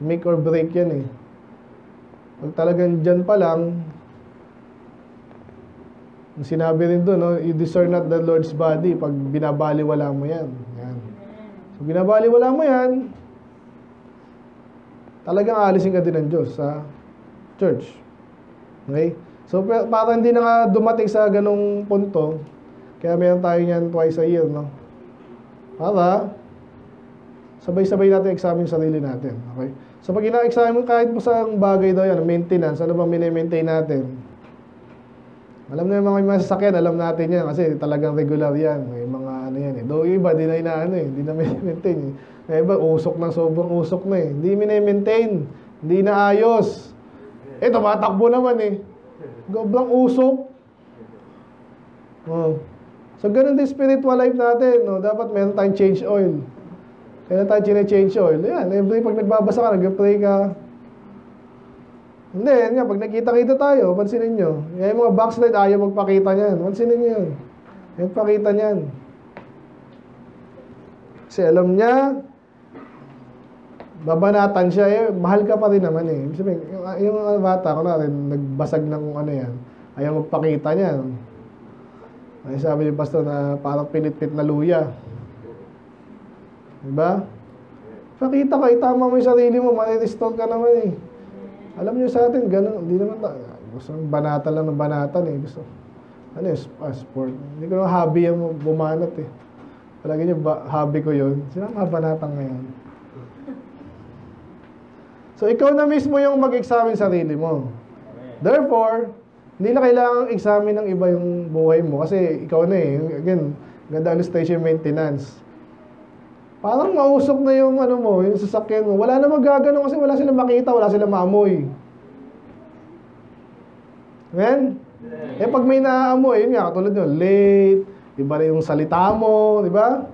Make or break yan eh. Pag talagang dyan pa lang, sinabi rin doon, no? You discern not the Lord's body pag binabaliwala mo yan. Yan. So, binabaliwala mo yan, talagang aalisin ka din ng Diyos sa church. Okay? So, para hindi na nga dumating sa ganong punto, kaya meron tayo yan twice a year, no? Para sabay-sabay natin examine sarili natin. Okay? So, pag ina-examine mo kahit mo sa bagay daw yan, maintenance, ano bang mini-maintain natin? Alam na yung mga sasakyan, alam natin yan kasi talagang regular yan. May mga ano yan eh. Though iba, di na inaano eh. Di na maintain eh. May iba, usok na, sobrang usok na eh. Hindi maintain. Hindi na ayos. Eh, tumatakbo naman eh. Sobrang usok. Oh. So, ganun din spiritual life natin. No? Dapat meron tayong change oil. Kaya tayo change oil. Yan, every pag nagbabasa ka, nag-pray ka. Hindi, yan nga, pag nakita-kita tayo, pansinin nyo. Yung mga backslide, ayaw magpakita niyan. Pansinin nyo yun. Magpakita niyan. Kasi alam niya, babanatan siya, eh, mahal ka pa rin naman eh. Sabihin, yung bata ko na rin, nagbasag ng ano yan, ayaw magpakita niyan. Ay sabi ni pastor na parang pinitpit na luya. Diba? Pakita ka, itama mo yung sarili mo, ma-restore ka naman eh. Alam niyo sa atin, gano'n, hindi naman gusto banatan lang ng banatan eh. Gusto, ano yung sport? Hindi ko naman hobby yung bumanat eh. Palagi niyo, hobby ko yun. Sino ang banatan ngayon? So, ikaw na mismo yung mag-examine sarili mo. Therefore, hindi na kailangang examine ng iba yung buhay mo. Kasi ikaw na eh. Again, ganda station maintenance. Parang mausok na yung ano mo, yung sasakyan mo. Wala na magagano kasi wala silang makita, wala silang maamoy. Amen? Eh pag may naaamoy, yun nga, katulad nyo, late, iba na yung salita mo, di ba?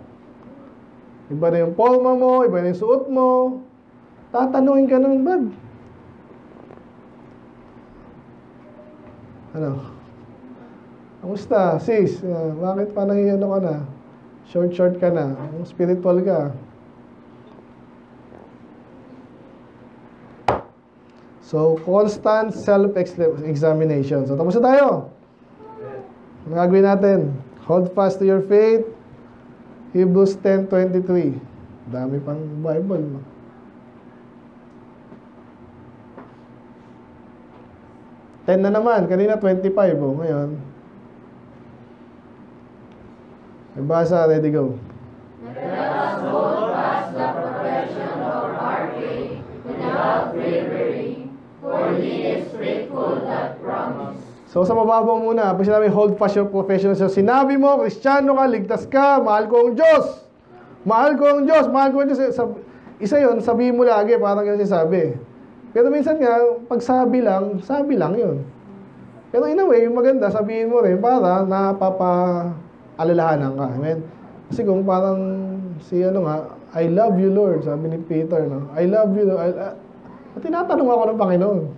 Iba na yung forma mo, iba na yung suot mo. Tatanungin ka ng bag. Ano? Kamusta, sis? Bakit pa ano ka na? Short ka na. Spiritual ka. So, constant self-examination. So, tapos na tayo. Ano gagawin natin? Hold fast to your faith. Hebrews 10:23. Dami pang Bible. Ten na naman. Kanina 25. Oh. Ngayon, basa, ready, go. Let us hold fast the profession of our faith without wavering, for He is faithful that promised. So, sa mababaw muna, pag sinabi, hold fast your profession. So, sinabi mo, Kristiyano ka, ligtas ka, mahal ko ang Diyos. Mahal ko ang Diyos, mahal ko ang Diyos. Isa yun, sabihin mo lagi, parang ganun sabi. Pero minsan nga, pag sabi lang yun. Pero in a way, maganda, sabihin mo rin para napapa-alalahanan ka. Amen? Kasi kung parang I love you, Lord, sabi ni Peter, no? I love you, Lord. Tinatanong ako ng Panginoon.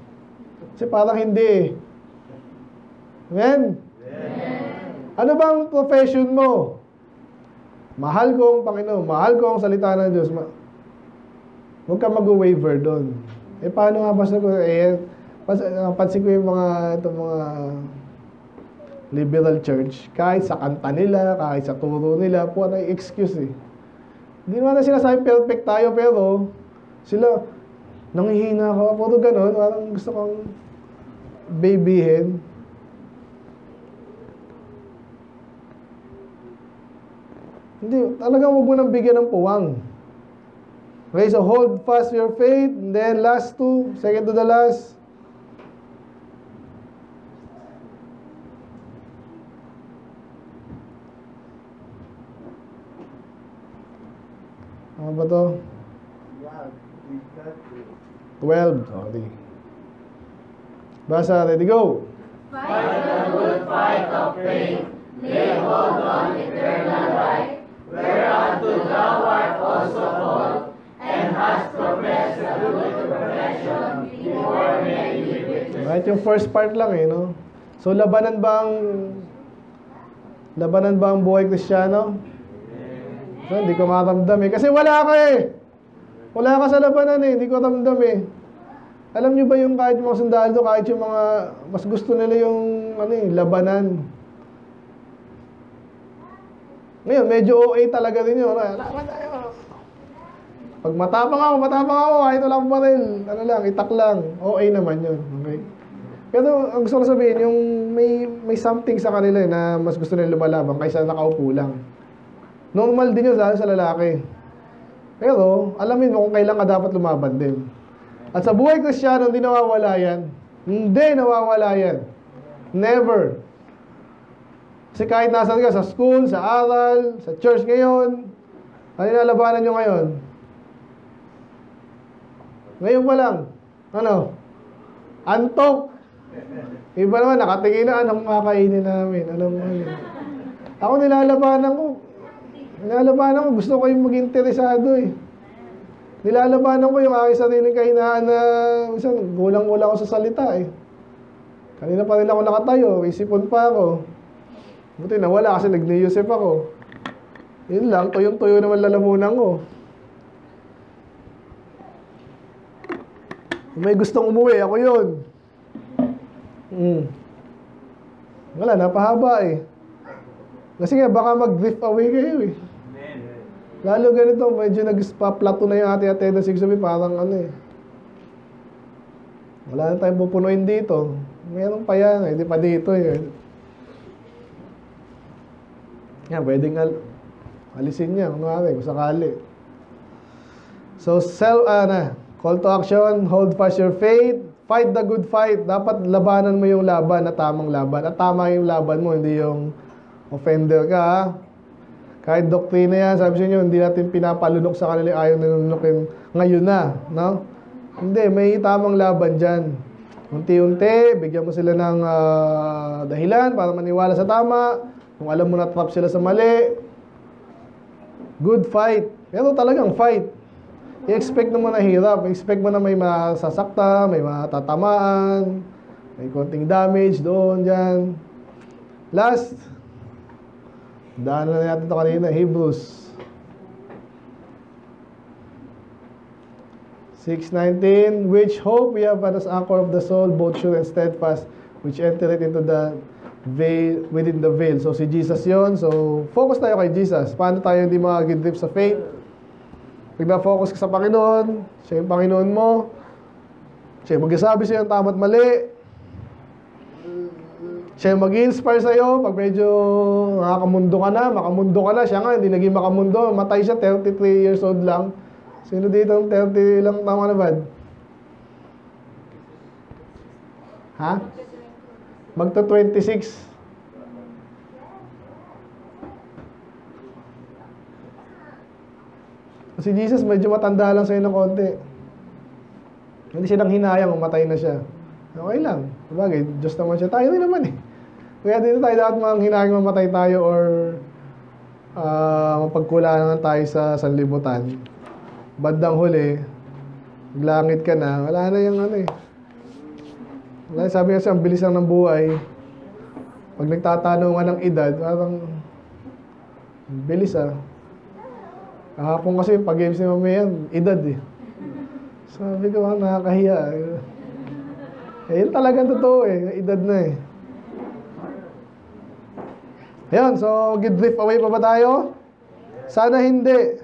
Kasi parang hindi. Amen? Ano bang profession mo? Mahal ko ang Panginoon, mahal ko ang salita ng Diyos. Huwag ka mag-waver doon. Paano nga basta ko? Pansin ko yung mga liberal church, kahit sa kanta nila, kahit sa turo nila, po ay excuse eh. Hindi naman na sinasabi perfect tayo, pero sila, nangihina ako, puro ganun, parang gusto kong babyhin. Hindi, talagang huwag mo nang bigyan ng puwang. Okay, so hold fast your faith, and then last two, second to the last. Ano ba to? 12. Okay. Basa, ready, go. Fight the good fight of faith, lay hold on eternal life, whereunto thou art also called, and hast professed a good profession before many witnesses. Right, yung first part lang no? So, labanan ba ang buhay Kristiyano? So, hindi ko maramdam kasi wala ka wala ka sa labanan hindi ko ramdam Alam nyo ba yung kahit mga sundalo, kahit yung mga mas gusto nila yung labanan. Ngayon, medyo OA talaga din yun. Pag matapang ako, kahit wala akong baril, itak lang. OA naman yun. Okay? Pero ang gusto ko sabihin, yung may something sa kanila na mas gusto nila lumalaban kaysa nakaupo lang. Normal din yun sa lalaki. Pero, alamin mo kung kailan ka dapat lumaban din. At sa buhay Kristiyano, hindi nawawala yan. Hindi nawawala yan. Never. Kasi kahit nasan ka, sa school, sa aral, sa church ngayon, ano nalabanan nyo ngayon? Ngayon pa lang. Ano? Antok. Iba naman, nakatingin na, anong kakainin namin? Alam mo yun. Ako nilalabanan ko. Gusto ko yung maging interesado Nilalabanan ko yung aking sariling kahinaan na minsan gulang-wala ako sa salita Kanina pa rin ako nakatayo, isipon pa ako. Buti nawala kasi nag-Yusef ako. Yun lang, tuyong-tuyo naman lalamunan ko. May gustong umuwi, ako yun. Wala, napahaba Kasi nga, baka mag-drift away kayo Lalo ganito, medyo nag-plato na yung ating attendance. Parang wala na tayong pupunuin dito. Meron pa yan, hindi pa dito Yan, pwedeng alisin niya, kung sakali. So, call to action, hold fast your faith, fight the good fight. Dapat labanan mo yung laban na tamang laban. At tama yung laban mo, hindi yung offender ka, Kahit doktrina yan, sabi sa inyo, hindi natin pinapalunok sa kanila, ayaw nalunukin ngayon na, no? Hindi, may tamang laban dyan. Unti-unti, bigyan mo sila ng dahilan para maniwala sa tama. Kung alam mo na trap sila sa mali, good fight. Pero talagang fight. I-expect mo na hirap. I-expect mo na may masasakta, may matatamaan, may konting damage doon, dyan. Last, daan na natin ito kanina, Hebrews 6:19, which hope we have as anchor of the soul, both sure and steadfast, which entereth into the veil, within the veil. So si Jesus yon. So focus tayo kay Jesus. Paano tayo hindi mag-drip sa faith? Pag na-focus ka sa Panginoon, siya yung Panginoon mo, siya yung magsasabi sa'yo ang tama at mali, siya yung mag-inspire sa'yo pag medyo makamundo ka na, siya nga, hindi naging makamundo, matay siya, 33 years old lang. Sino dito ang 30 lang tama na ba? Ha? Magto 26. Si Jesus medyo matanda lang sa'yo ng konti. Hindi silang hinayang, umatay na siya. Okay lang. Sabagay, Diyos naman siya. Tayo rin naman eh. Kaya dito tayo dapat mga hinayang mamatay tayo or mapagkulangan tayo sa sanlibutan. Bandang huli, maglangit ka na, wala na yung ano eh. Wala, sabi kasi, ang bilis lang ng buhay. Pag nagtatanungan ng edad, parang bilis ah. Kahapon kasi pag-games ni Mami yan, edad eh. Sabi ko, nakakahiya. Eh, yun talagang totoo eh, edad na eh. Ayan, so mag-drift away pa ba tayo? Sana hindi.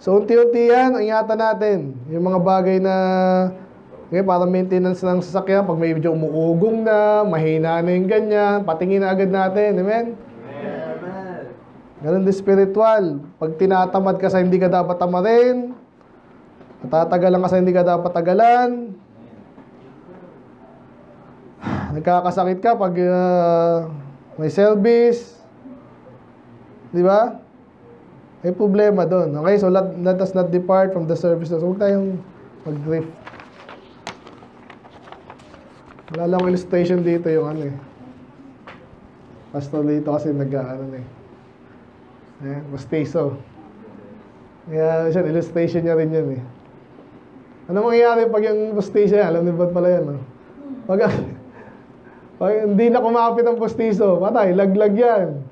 So unti-unti yan, ingatan natin. Yung mga bagay na para maintenance ng sasakyan, pag may medyo umuugong na, mahina na yung ganyan, patingin na agad natin. Amen? Ganun din spiritual. Pag tinatamad ka sa hindi ka dapat tamarin, natatagalan ka sa hindi ka dapat tagalan, nagkakasakit ka pag may service, di ba? May problema doon. Okay, so let us not depart from the service. So huwag tayong mag-drift. Wala lang illustration dito yung ano eh. Pastor dito kasi nag-ano eh. Bastizo. Kaya siya, illustration niya rin yan eh. Ano mangyayari pag yung postizo yan? Alam niyo ba pala yan? No? Pag hindi na kumapit ang postizo, patay, laglag yan.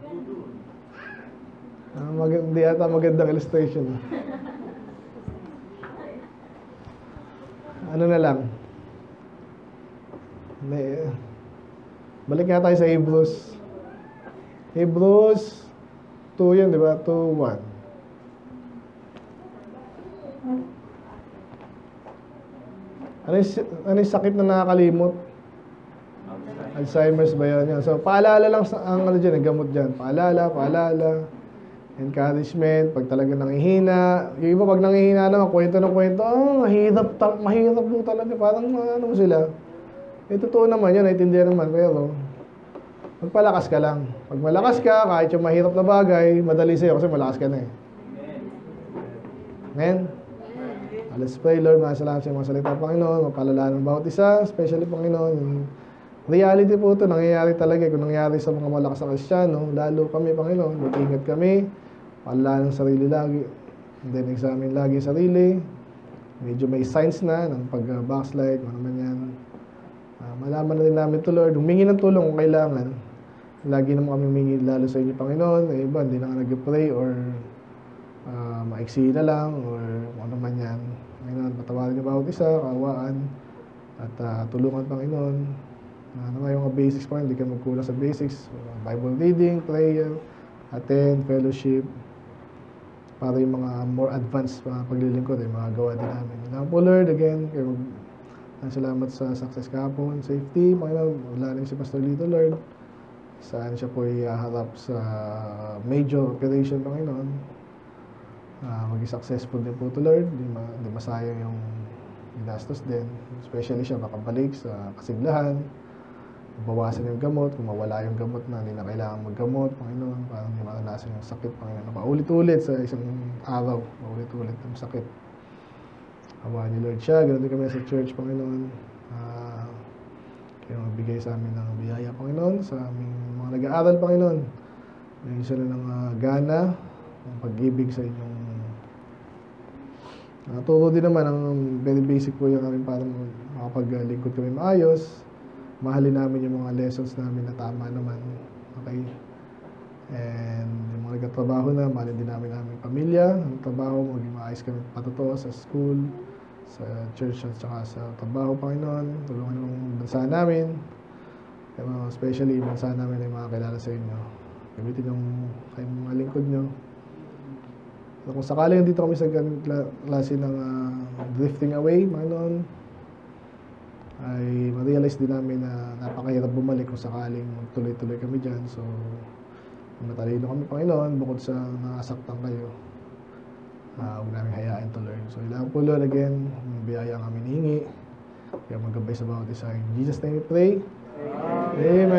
Hindi ata magandang illustration. Ano na lang. Balik nga tayo sa Hebrews. Hebrews 2 yan, di ba? 2:1. Ano yung sakit na nakakalimot? Alzheimer's ba yun? So, paalala lang ang ano dyan, gamot dyan. Paalala. Encouragement, pag talaga nangihina. Yung iba pag nangihina naman, kwento ng kwento, mahirap po talaga. Parang ano mo sila. Totoo naman yan, naiintindihan naman. Pero, magpalakas ka lang. Pag malakas ka, kahit yung mahirap na bagay, madali sa'yo kasi malakas ka na eh. Amen? Let's pray, Lord. Salamat sa mga salita, Panginoon. Mapalalaan ng bawat isa, especially, Panginoon. Yung reality po ito, nangyayari talaga. Kung nangyayari sa mga malakas na Kristiyano, lalo kami, Panginoon, mag-ingat kami. Palalaan ng sarili lagi. And then, examine lagi sarili. Medyo may signs na ng pag-backslide, ano naman yan. Malaman na rin namin ito, Lord. Humingi ng tulong kung kailangan. Lagi naman kami humingi lalo sa inyo, Panginoon. Eh, iba, hindi na nga nag-pray or maiksi na lang or ano man yan. Panginoon, patawarin niyo bawat isa, kaawaan. At tulungan, Panginoon. Ano nga yung mga basics, Panginoon, hindi ka magkulang sa basics. Bible reading, prayer, attend, fellowship. Para yung mga more advanced paglilingkod, mga gawa din namin. Salamat po, Lord, again. Salamat sa success kahapon, safety. Panginoon, wala rin si Pastor Lito, Lord. Saan siya po iharap sa major operation, Panginoon. Maging successful din po ito, Lord. Hindi masayang yung ginastos din. Especially siya makabalik sa kasiglahan. Bawasan yung gamot. Kung mawala yung gamot na hindi na kailangan maggamot, Panginoon. Parang hindi maranasan yung sakit, Panginoon. Paulit-ulit sa isang araw. Paulit-ulit yung sakit. Awa ni Lord siya. Ganun din kami sa church, Panginoon. Kaya magbigay sa amin ng biyaya, Panginoon. Sa aming mga nag-aaral, Panginoon. Bigyan sila ng gana, ng pag-ibig sa inyong turo din naman. Ang very basic po yung kami para makapaglingkod kami maayos. Mahalin namin yung mga lessons namin na tama naman. Okay? And yung mga nagtatrabaho na, mahalin din namin aming pamilya. Ang trabaho, maging maayos kami patotoo sa school, sa church at saka sa trabaho, Panginoon. Tulungan yung bansa namin. Especially yung bansa namin ay makakilala sa inyo. Gamitin yung kayong mga lingkod nyo. So, kung sakaling dito kami sa klase ng drifting away, Panginoon, ay ma-realize din namin na napakahirap bumalik kung sakaling tuloy-tuloy kami dyan. So, matalino kami, Panginoon, bukod sa nakasaktan kayo. Huwag namin hayain to, Lord. So, ilang po, Lord, again, biyaya ang aming hihingi. Kaya magabay sa bawat isa. In Jesus' name we pray. Amen.